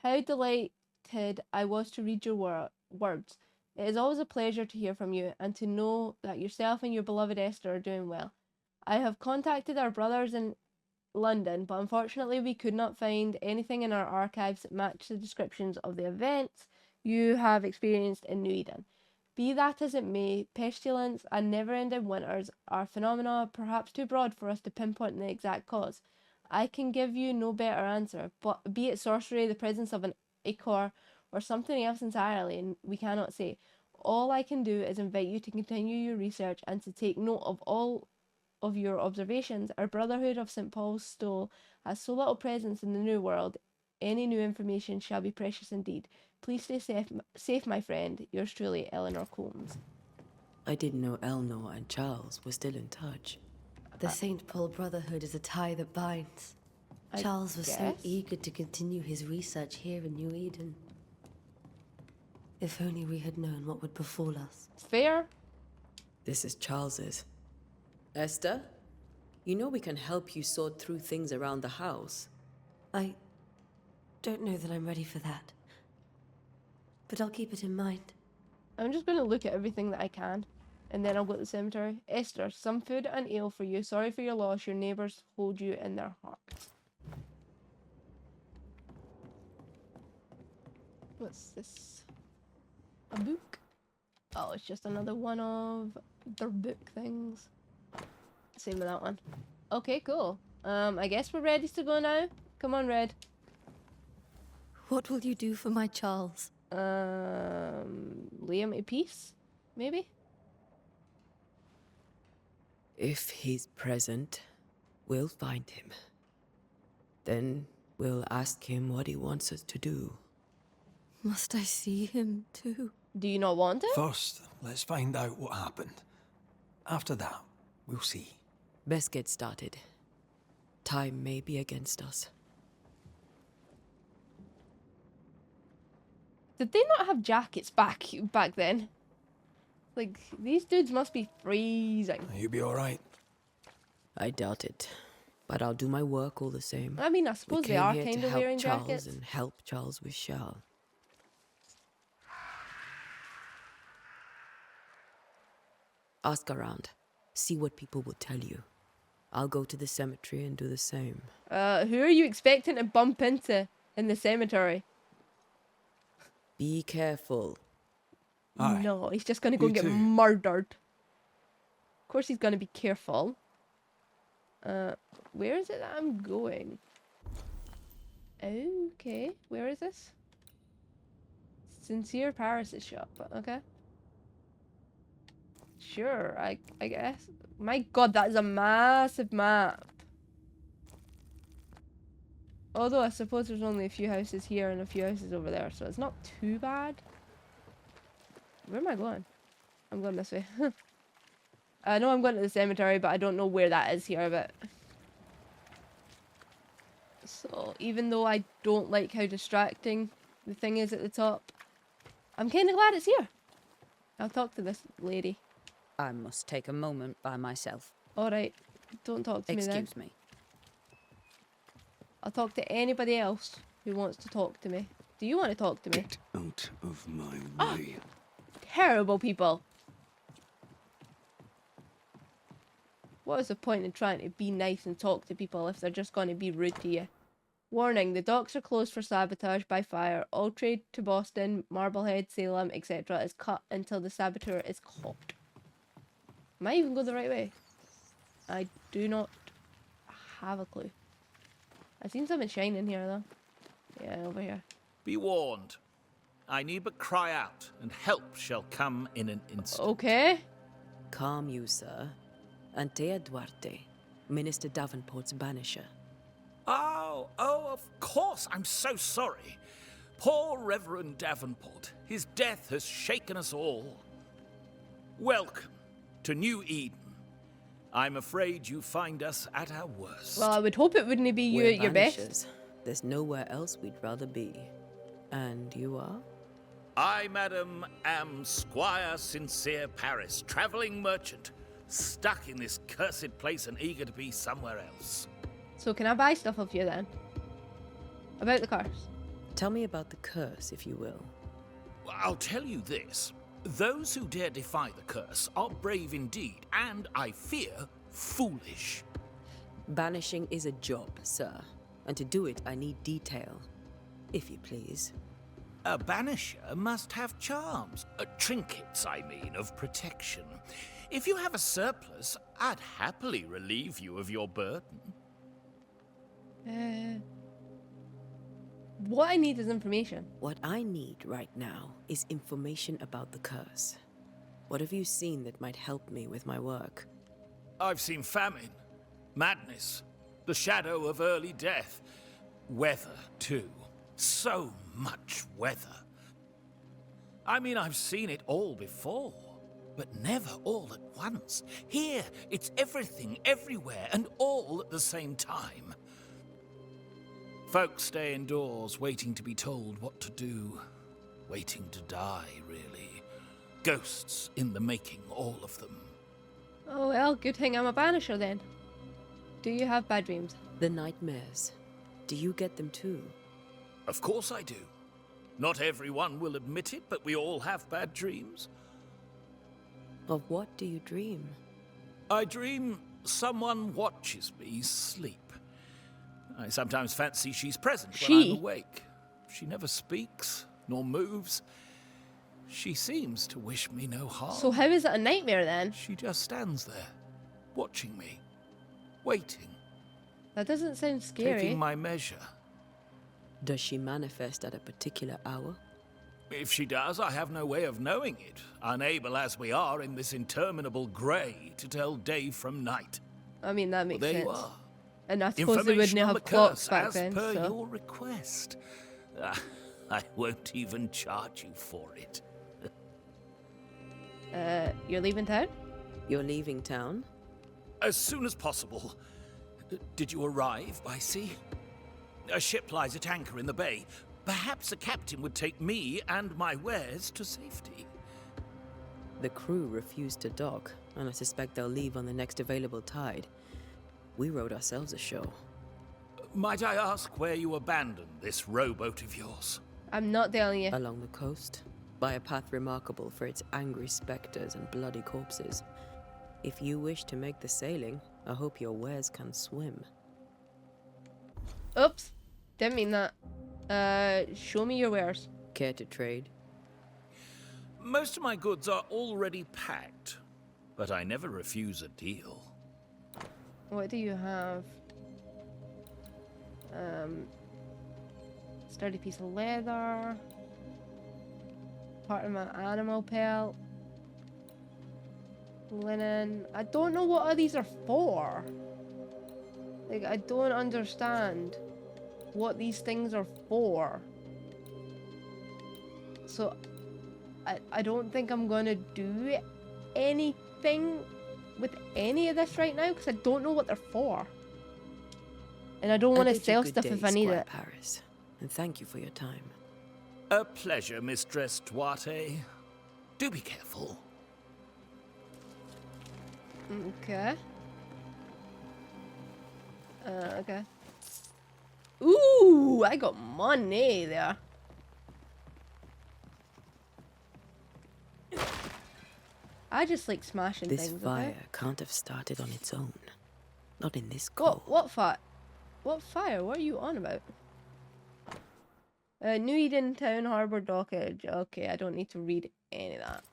how delighted I was to read your words. It is always a pleasure to hear from you and to know that yourself and your beloved Esther are doing well. I have contacted our brothers in London, but unfortunately we could not find anything in our archives that matched the descriptions of the events you have experienced in New Eden. Be that as it may, pestilence and never-ending winters are phenomena perhaps too broad for us to pinpoint the exact cause. I can give you no better answer, but be it sorcery, the presence of an ichor, or something else entirely, and we cannot say. All I can do is invite you to continue your research and to take note of all of your observations. Our Brotherhood of St. Paul's Stole has so little presence in the New World. Any new information shall be precious indeed. Please stay safe, my friend. Yours truly, Eleanor Combs. I didn't know Eleanor and Charles were still in touch. The St. Paul Brotherhood is a tie that binds. Charles was so eager to continue his research here in New Eden. If only we had known what would befall us. Fair. This is Charles's. Esther, you know we can help you sort through things around the house. I don't know that I'm ready for that. But I'll keep it in mind. I'm just going to look at everything that I can, and then I'll go to the cemetery. Esther, some food and ale for you. Sorry for your loss. Your neighbours hold you in their hearts. What's this? A book? Oh, it's just another one of their book things. Same with that one. Okay, cool. I guess we're ready to go now. Come on, Red. What will you do for my Charles? Lay him to peace? Maybe? If he's present, we'll find him. Then we'll ask him what he wants us to do. Must I see him too? Do you not want it? First, let's find out what happened. After that, we'll see. Best get started. Time may be against us. Did they not have jackets back then? Like, these dudes must be freezing. You'll be alright. I doubt it. But I'll do my work all the same. I mean, I suppose they are kind of wearing Charles jackets. and help Charles with Charles. Ask around. See what people will tell you. I'll go to the cemetery and do the same. Who are you expecting to bump into in the cemetery? Be careful. Aye. No, he's just going to go and get too. murdered. Of course he's going to be careful. Where is it that I'm going? Okay, where is this? Sincere Paris' shop, okay. Sure, I guess. My god, that is a massive map. Although I suppose there's only a few houses here and a few houses over there, so it's not too bad. Where am I going? I'm going this way. I know I'm going to the cemetery, but I don't know where that is here, but... So, even though I don't like how distracting the thing is at the top, I'm kind of glad it's here. I'll talk to this lady. I must take a moment by myself. Alright, don't talk to me then. Excuse me. I'll talk to anybody else who wants to talk to me. Do you want to talk to me? Get out of my way. Terrible people. What is the point in trying to be nice and talk to people if they're just going to be rude to you? Warning, the docks are closed for sabotage by fire. All trade to Boston, Marblehead, Salem, etc. is cut until the saboteur is caught. Am I even going the right way? I do not have a clue. I've seen something shining here though. Yeah, over here. Be warned. I need but cry out, and help shall come in an instant. Okay. Calm you, sir. Antea Duarte, Minister Davenport's banisher. Oh, of course. I'm so sorry. Poor Reverend Davenport. His death has shaken us all. Welcome to New Eden. I'm afraid you find us at our worst. Well, I would hope it wouldn't be you We're at your best. Banishers. There's nowhere else we'd rather be. And you are? I, madam, am Squire Sincere Paris, travelling merchant, stuck in this cursed place and eager to be somewhere else. So can I buy stuff off you then? About the curse. Tell me about the curse, if you will. I'll tell you this. Those who dare defy the curse are brave indeed, and, I fear, foolish. Banishing is a job, sir. And to do it, I need detail. If you please. A banisher must have charms. Trinkets, I mean, of protection. If you have a surplus, I'd happily relieve you of your burden. What I need is information. What I need right now is information about the curse. What have you seen that might help me with my work? I've seen famine, madness, the shadow of early death, weather, too. So much weather. I mean, I've seen it all before, but never all at once. Here, it's everything, everywhere, and all at the same time. Folks stay indoors, waiting to be told what to do. Waiting to die, really. Ghosts in the making, all of them. Oh well, good thing I'm a banisher then. Do you have bad dreams? The nightmares. Do you get them too? Of course I do. Not everyone will admit it, but we all have bad dreams. Of what do you dream? I dream someone watches me sleep. I sometimes fancy she's present when I'm awake. She never speaks, nor moves. She seems to wish me no harm. So how is it a nightmare then? She just stands there, watching me, waiting. That doesn't sound scary. Taking my measure. Does she manifest at a particular hour? If she does, I have no way of knowing it, unable as we are in this interminable grey to tell day from night. I mean, that makes Well, there sense. you are. And I suppose they wouldn't have clocks back then, as per so... your request. I won't even charge you for it. You're leaving town? You're leaving town? As soon as possible. Did you arrive by sea? A ship lies at anchor in the bay. Perhaps a captain would take me and my wares to safety. The crew refused to dock, and I suspect they'll leave on the next available tide. We rowed ourselves ashore. Might I ask where you abandoned this rowboat of yours? I'm not telling you. Along the coast, by a path remarkable for its angry specters and bloody corpses. If you wish to make the sailing, I hope your wares can swim. Oops. Didn't mean that. Show me your wares. Care to trade? Most of my goods are already packed, but I never refuse a deal. What do you have? Sturdy piece of leather. Part of my animal pelt. Linen. I don't know what all these are for. Like, I don't understand what these things are for. So, I don't think I'm gonna do anything with any of this right now because I don't know what they're for. And I don't want to sell stuff if I need Squire it. Paris, and thank you for your time. A pleasure, Mistress Duarte. Do be careful. Okay. Okay. Ooh, I got money there. I just like smashing This things. fire Okay? can't have started on its own. Not in this cold. What fire? What fire? What are you on about? New Eden Town Harbour Dockage. Okay, I don't need to read any of that.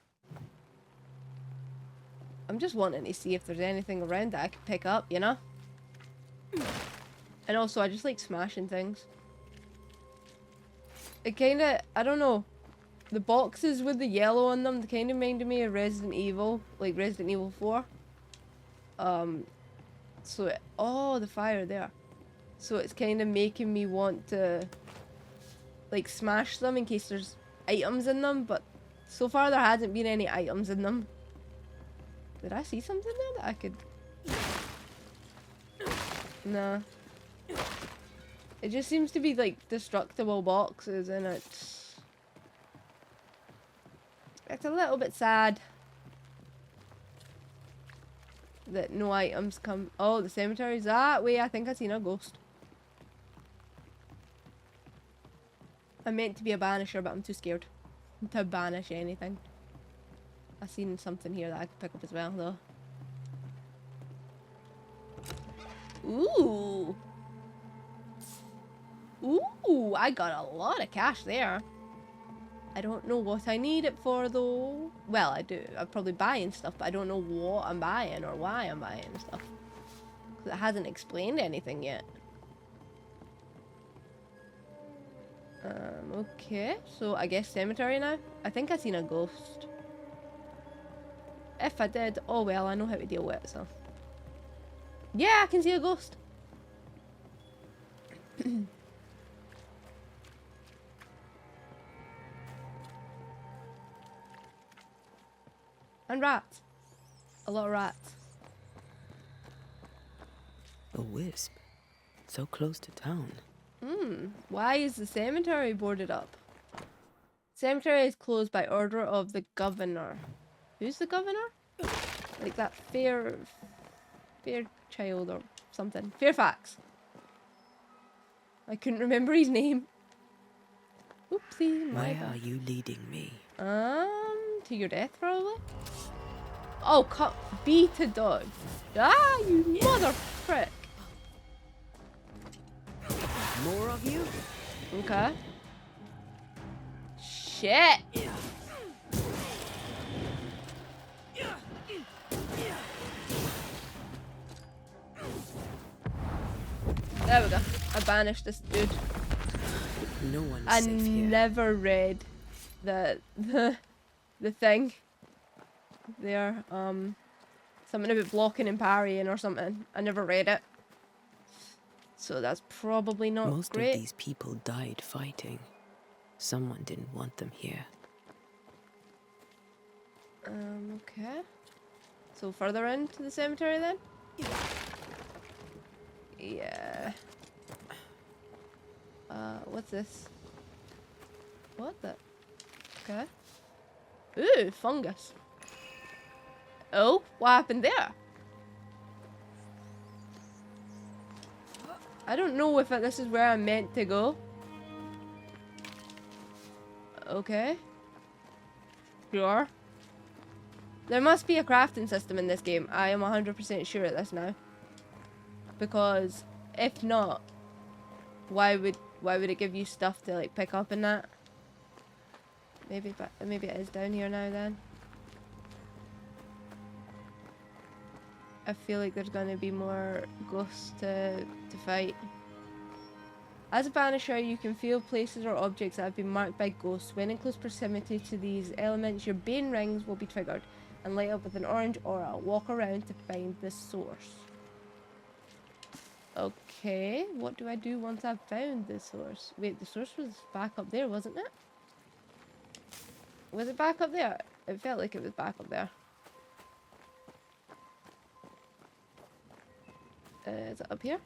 I'm just wanting to see if there's anything around that I can pick up, you know? And also, I just like smashing things. It kinda, I don't know. The boxes with the yellow on them, they kinda reminded me of Resident Evil, like Resident Evil 4. So, oh, the fire there. So it's kinda making me want to, like smash them in case there's items in them, but so far there hasn't been any items in them. Did I see something there that I could... No. It just seems to be like destructible boxes, and it's a little bit sad that no items come. Oh, the cemetery's that way. I think I seen a ghost. I'm meant to be a banisher, but I'm too scared to banish anything. I seen something here that I could pick up as well, though. Ooh. Ooh, I got a lot of cash there. I don't know what I need it for, though. Well, I do. I'm probably buying stuff, but I don't know what I'm buying or why I'm buying stuff. Because it hasn't explained anything yet. Okay. So, I guess cemetery now? I think I seen a ghost. If I did, oh well, I know how to deal with it, so. Yeah, I can see a ghost. And rats. A lot of rats. A wisp. So close to town. Why is the cemetery boarded up? Cemetery is closed by order of the governor. Who's the governor? Like that Fairchild or something. Fairfax. I couldn't remember his name. Oopsie. Why are you leading me? To your death probably. Oh, cut B to dog. Ah, you mother frick. More of you? Okay. Shit. There we go. I banished this dude. No one's I safe here. never read the thing there. Something about blocking and parrying or something. I never read it. So that's probably not Most great. of these people died fighting. Someone didn't want them here. Okay. So further into the cemetery then? Yeah. What's this? What the? Okay. Ooh, fungus. Oh, what happened there? I don't know if this is where I'm meant to go. Okay. Sure. There must be a crafting system in this game. I am 100% sure of this now. Because if not, why would it give you stuff to like pick up in that? Maybe it is down here now then. I feel like there's gonna be more ghosts to fight. As a banisher, you can feel places or objects that have been marked by ghosts. When in close proximity to these elements, your bane rings will be triggered and light up with an orange aura. Walk around to find the source. Okay, what do I do once I've found the source? Wait, the source was back up there, wasn't it? Was it back up there? It felt like it was back up there. Is it up here?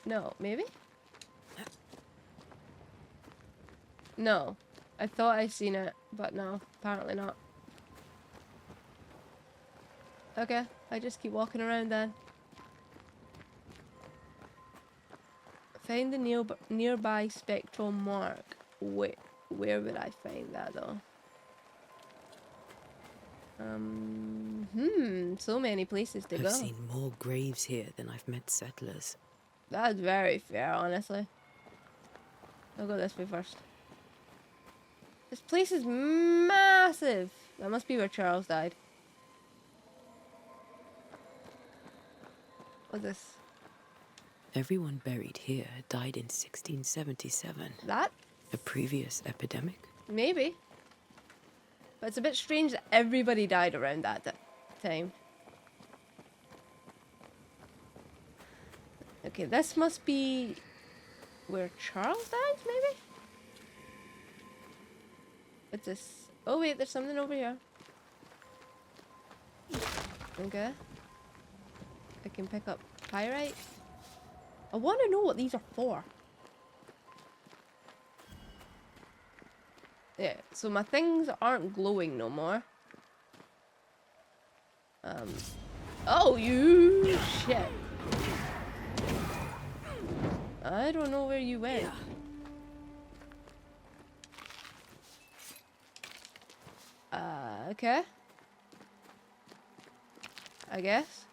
No, maybe? No. I thought I seen it, but no, apparently not. Okay, I just keep walking around then. Find the nearby spectral mark. Wait, where would I find that though? So many places to go. I've seen more graves here than I've met settlers. That's very fair, honestly. I'll go this way first. This place is massive. That must be where Charles died. What's this? Everyone buried here died in 1677. That? A previous epidemic? Maybe. But it's a bit strange that everybody died around that time. Okay, this must be where Charles dies, maybe? What's this? Oh wait, there's something over here. Okay. I can pick up pyrite. I want to know what these are for. Yeah, so my things aren't glowing no more. Oh, you shit. I don't know where you went. Okay. I guess.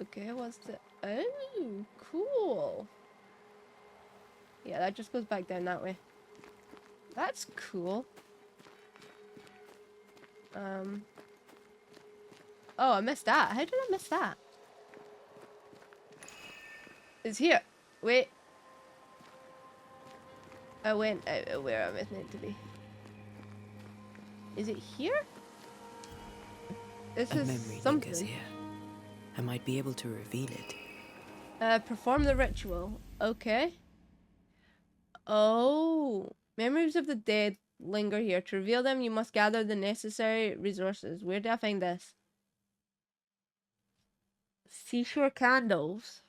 Okay, what's the... Oh, cool. Yeah, that just goes back down that way. That's cool. Oh, I missed that. How did I miss that? It's here. Wait. I went out of where I was meant to be. Is it here? This A is memory something. lingers here. I might be able to reveal it. Perform the ritual. Okay. Oh. Memories of the dead linger here. To reveal them, you must gather the necessary resources. Where do I find this? Seashore candles.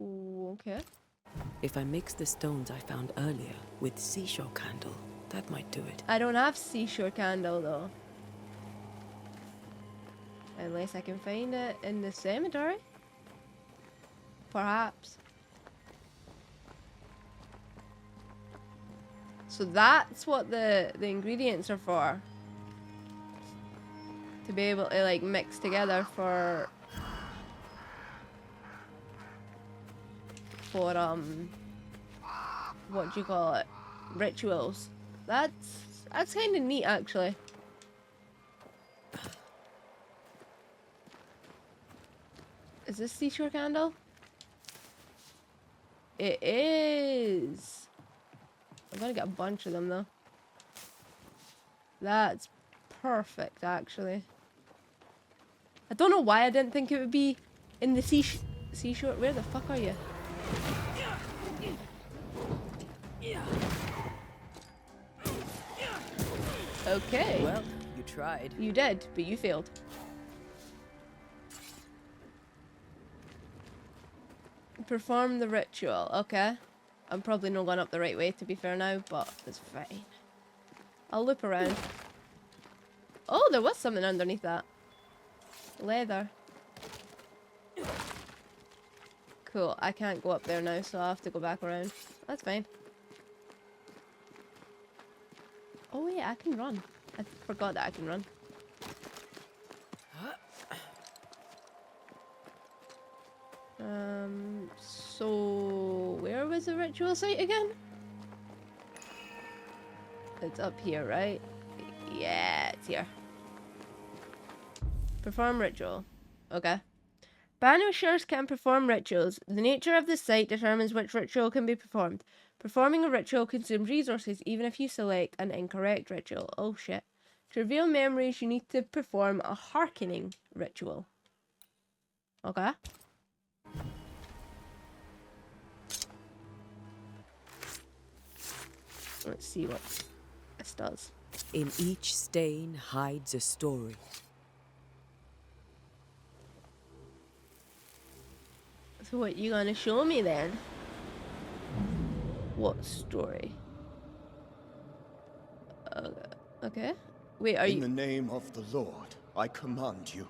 Ooh, okay. If I mix the stones I found earlier with seashore candle, that might do it. I don't have seashore candle though. Unless I can find it in the cemetery. Perhaps. So that's what the ingredients are for. To be able to like mix together for what do you call it? Rituals. That's kind of neat actually. Is this seashore candle? It is. I'm gonna get a bunch of them though. That's perfect actually. I don't know why I didn't think it would be in the seashore. Where the fuck are you? Okay. Well, you tried. You did, but you failed. Perform the ritual. Okay. I'm probably not going up the right way to be fair now, but it's fine. I'll loop around. Oh, there was something underneath that. Leather. Cool. I can't go up there now, so I'll have to go back around. That's fine. Oh wait, I can run. I forgot that I can run. So where was the ritual site again? It's up here, right? Yeah, it's here. Perform ritual. Okay. Banishers can perform rituals. The nature of the site determines which ritual can be performed. Performing a ritual consumes resources even if you select an incorrect ritual. Oh shit. To reveal memories, you need to perform a hearkening ritual. Okay. Let's see what this does. In each stain hides a story. So what you gonna show me then? What story? Okay. Wait, are you... In the name of the Lord, I command you.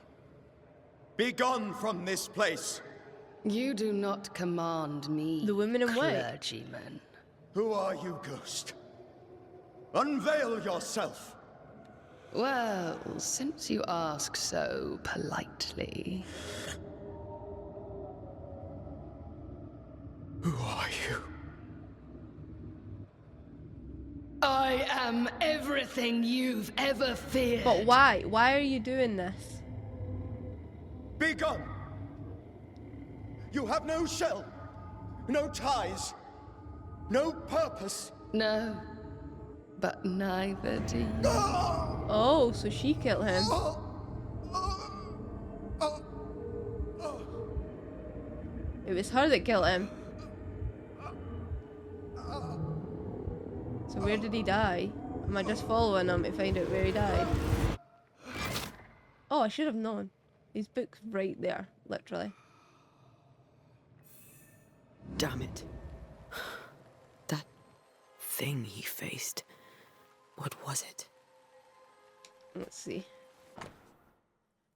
Be gone from this place! You do not command me, The women in white. clergyman. Who are you, ghost? Unveil yourself! Well, since you ask so politely... Who are you? I am everything you've ever feared. But why? Why are you doing this? Be gone! You have no shell, no ties, no purpose. No, but neither do you. Oh, so she killed him. It was her that killed him. So where did he die? Am I just following him to find out where he died? Oh, I should have known. His book's right there, literally. Damn it. That thing he faced. What was it? Let's see.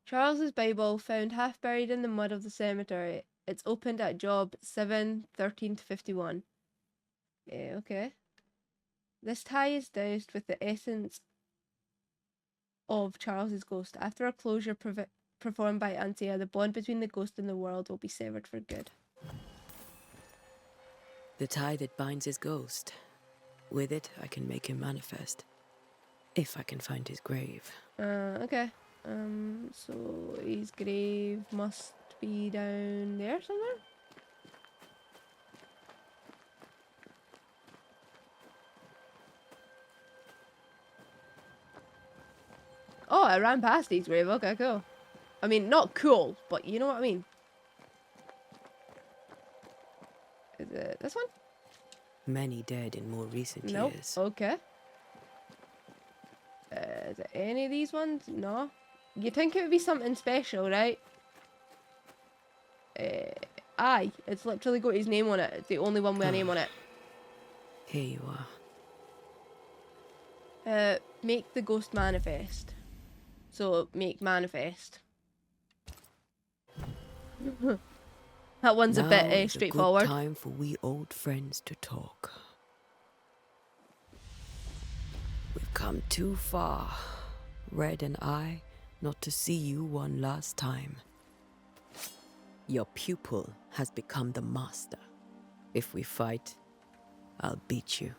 Charles's Bible found half buried in the mud of the cemetery. It's opened at Job 7:13-51. Okay. This tie is doused with the essence of Charles's ghost. After a closure performed by Antea, the bond between the ghost and the world will be severed for good. The tie that binds his ghost. With it, I can make him manifest. If I can find his grave. Okay. So his grave must be down there somewhere? Oh, I ran past his grave. Okay, cool. I mean, not cool, but you know what I mean. Is it this one? Many dead in more recent Nope. years. Okay. Is it any of these ones? No. You'd think it would be something special, right? Aye. It's literally got his name on it. It's the only one with a name on it. Here you are. Make the ghost manifest. So, make manifest. That one's a Now bit is straightforward. A good time for we old friends to talk. We've come too far, Red and I, not to see you one last time. Your pupil has become the master. If we fight, I'll beat you.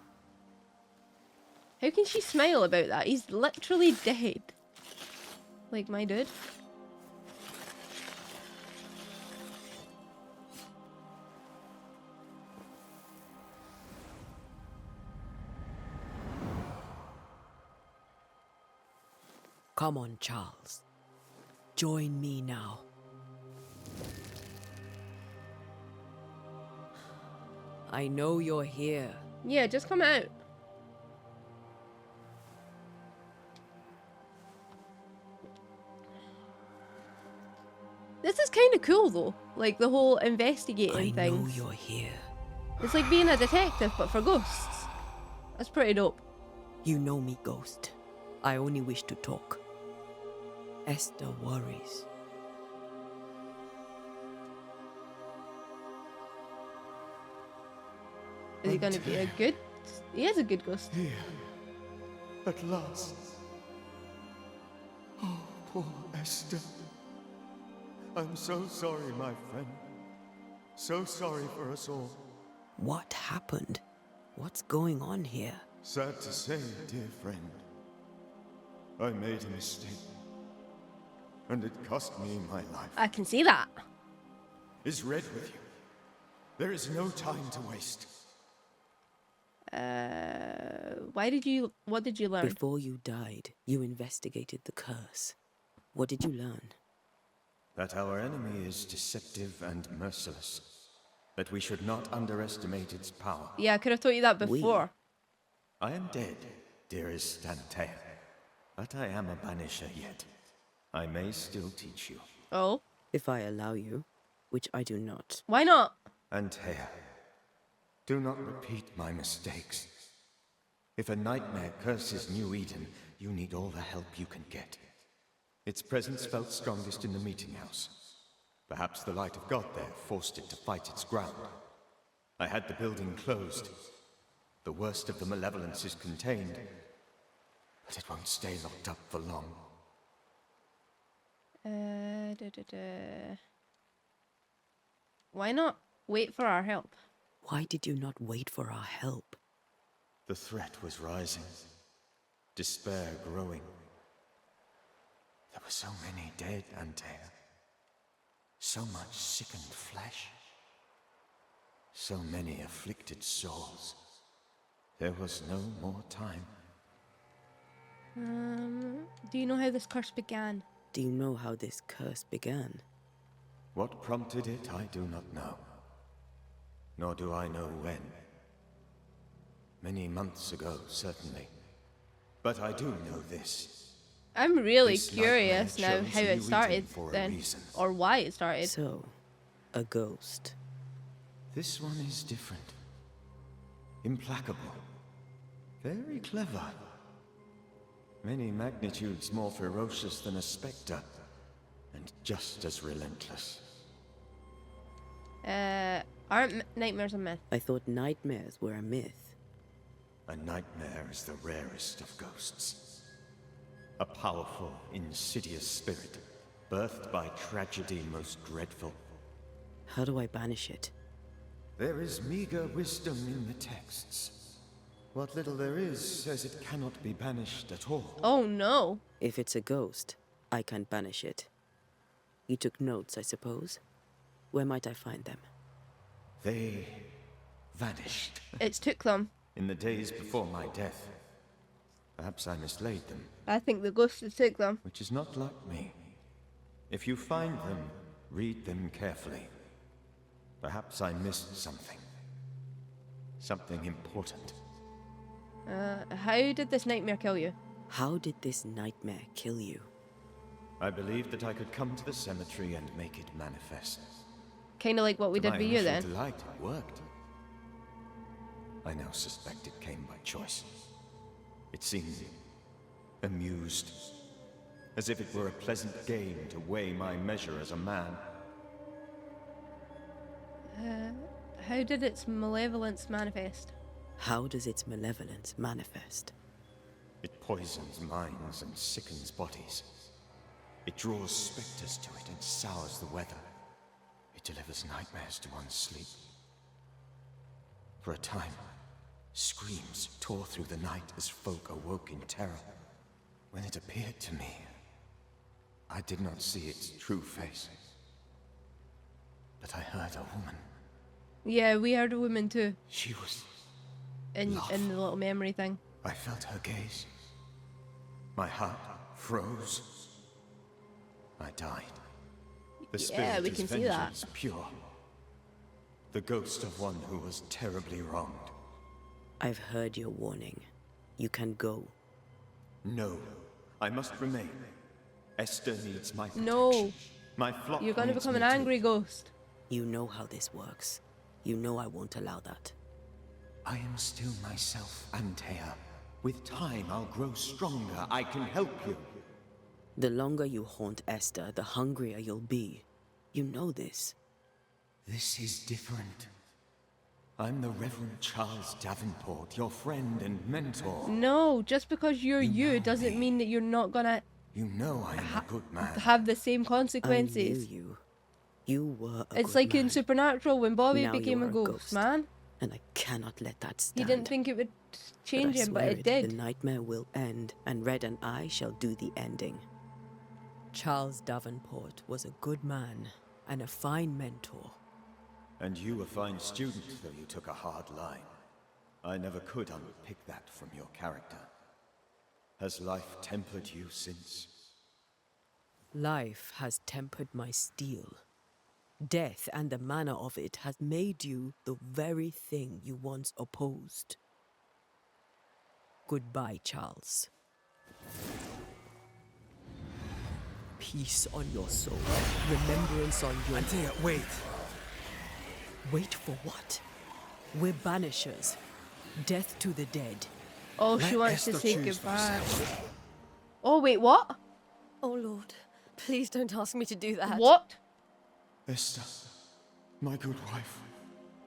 How can she smile about that? He's literally dead. Like my dude. Come on, Charles. Join me now. I know you're here. Yeah, just come out. This is kind of cool though, like the whole investigating thing. I know you're here. It's like being a detective, but for ghosts. That's pretty dope. You know me, Ghost. I only wish to talk. Esther worries. Is he going to be a good... He is a good ghost. Here, at last. Oh, poor Esther. I'm so sorry, my friend. So sorry for us all. What happened? What's going on here? Sad to say, dear friend, I made a mistake. And it cost me my life. I can see that. Is Red with you? There is no time to waste. What did you learn? Before you died, you investigated the curse. What did you learn? That our enemy is deceptive and merciless. That we should not underestimate its power. Yeah, I could have told you that before. I am dead, dearest Antea. But I am a banisher yet. I may still teach you. Oh? If I allow you, which I do not. Why not? Antea, do not repeat my mistakes. If a nightmare curses New Eden, you need all the help you can get. Its presence felt strongest in the meeting house. Perhaps the light of God there forced it to fight its ground. I had the building closed. The worst of the malevolence is contained, but it won't stay locked up for long. Why not wait for our help? Why did you not wait for our help? The threat was rising. Despair growing. There were so many dead, Antea. So much sickened flesh. So many afflicted souls. There was no more time. Do you know how this curse began? Do you know how this curse began? What prompted it, I do not know. Nor do I know when. Many months ago, certainly. But I do know this. I'm really This curious nightmare now chose how New it started Eden for a then, reason. or why it started. So, a ghost. This one is different. Implacable. Very clever. Many magnitudes more ferocious than a spectre. And just as relentless. Aren't nightmares a myth? I thought nightmares were a myth. A nightmare is the rarest of ghosts. A powerful, insidious spirit, birthed by tragedy most dreadful. How do I banish it? There is meager wisdom in the texts. What little there is says it cannot be banished at all. Oh no. If it's a ghost, I can't banish it. You took notes, I suppose? Where might I find them? They vanished. It's took them. In the days before my death. Perhaps I mislaid them. I think the ghost has took them. Which is not like me. If you find them, read them carefully. Perhaps I missed something. Something important. How did this nightmare kill you? How did this nightmare kill you? I believed that I could come to the cemetery and make it manifest. Kind of like what we did To with my you initial then. delight, it worked. I now suspect it came by choice. It seemed amused, as if it were a pleasant game to weigh my measure as a man. How did its malevolence manifest? How does its malevolence manifest? It poisons minds and sickens bodies. It draws specters to it and sours the weather. It delivers nightmares to one's sleep. For a time, screams tore through the night as folk awoke in terror. When it appeared to me, I did not see its true face. But I heard a woman. Yeah, we heard a woman too. She was in love. the little memory thing. I felt her gaze. My heart froze. I died. The spirit we is can see that. vengeance pure. The ghost of one who was terribly wronged. I've heard your warning. You can go. No, I must remain. Esther needs my protection. No. My flock You're gonna needs become an me too. angry ghost. You know how this works. You know I won't allow that. I am still myself, Antea. With time, I'll grow stronger. I can help you. The longer you haunt Esther, the hungrier you'll be. You know this. This is different. I'm the Reverend Charles Davenport, your friend and mentor. No, just because you're you doesn't mean that you're not gonna You know I am a good man. have the same I consequences. knew you. You were a It's good like in man. Supernatural when Bobby Now became you a are ghost, man. And I cannot let that He stand. didn't think it would change I him, but swear it did. The nightmare will end, and Red and I shall do the ending. Charles Davenport was a good man and a fine mentor. And you a fine student, though you took a hard line. I never could unpick that from your character. Has life tempered you since? Life has tempered my steel. Death and the manner of it has made you the very thing you once opposed. Goodbye, Charles. Peace on your soul. Remembrance on your... Antea, wait. Wait for what? We're banishers. Death to the dead. Oh, she Let wants to Esther say choose goodbye. herself. Oh, wait, what? Oh, Lord. Please don't ask me to do that. What? Esther, my good wife,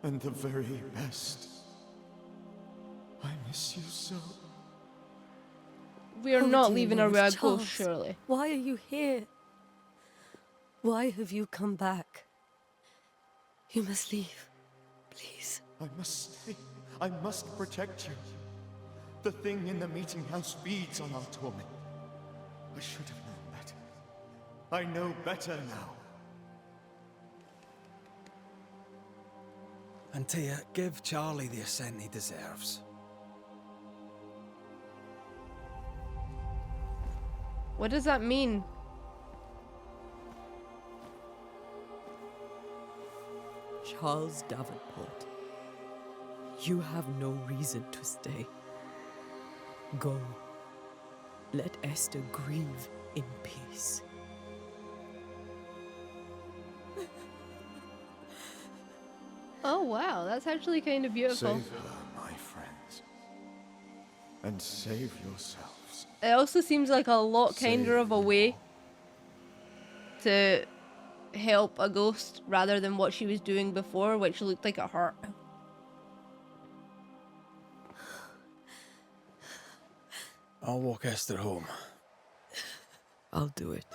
and the very best. I miss you so. We are Oh, not dear leaving her Lord, with a Charles, ghost, surely. Why are you here? Why have you come back? You must leave. Please. I must stay. I must protect you. The thing in the meeting house feeds on our torment. I should have known better. I know better now. Antea, give Charlie the ascent he deserves. What does that mean? Charles Davenport, You have no reason to stay. Go. Let Esther grieve in peace. Oh wow, that's actually kind of beautiful. Save her, my friends. And save yourselves. It also seems like a lot kinder Save of a way to help a ghost rather than what she was doing before, which looked like it hurt. I'll walk Esther home. I'll do it.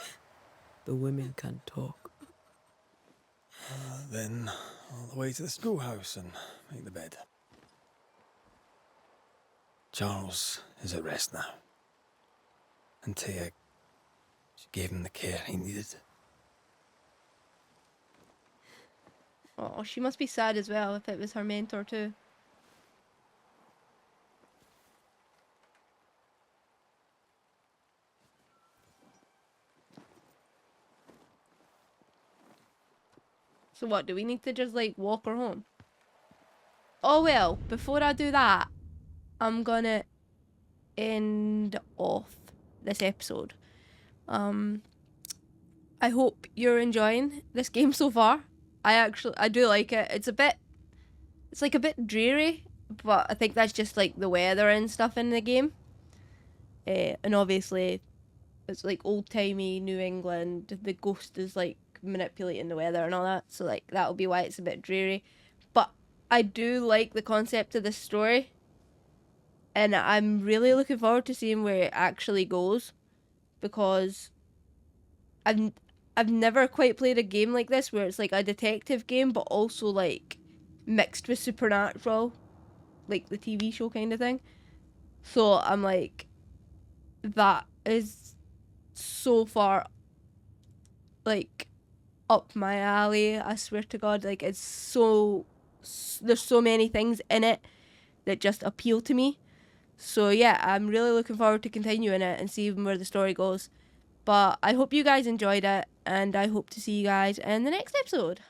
The women can talk. Then all the way to the schoolhouse and make the bed. Charles is at rest now. And Tia, she gave him the care he needed. Oh, she must be sad as well if it was her mentor too. So what, do we need to just like walk her home? Oh well, before I do that, I'm gonna end off this episode. I hope you're enjoying this game so far. I do like it. It's like a bit dreary, but I think that's just like the weather and stuff in the game. And obviously it's like old-timey New England. The ghost is like manipulating the weather and all that, so like that'll be why it's a bit dreary. But I do like the concept of this story, and I'm really looking forward to seeing where it actually goes, because I've never quite played a game like this where it's like a detective game but also like mixed with supernatural, like the TV show kind of thing. So I'm like, that is so far like up my alley, I swear to God. Like, it's there's so many things in it that just appeal to me. So yeah, I'm really looking forward to continuing it and seeing where the story goes. But I hope you guys enjoyed it, and I hope to see you guys in the next episode.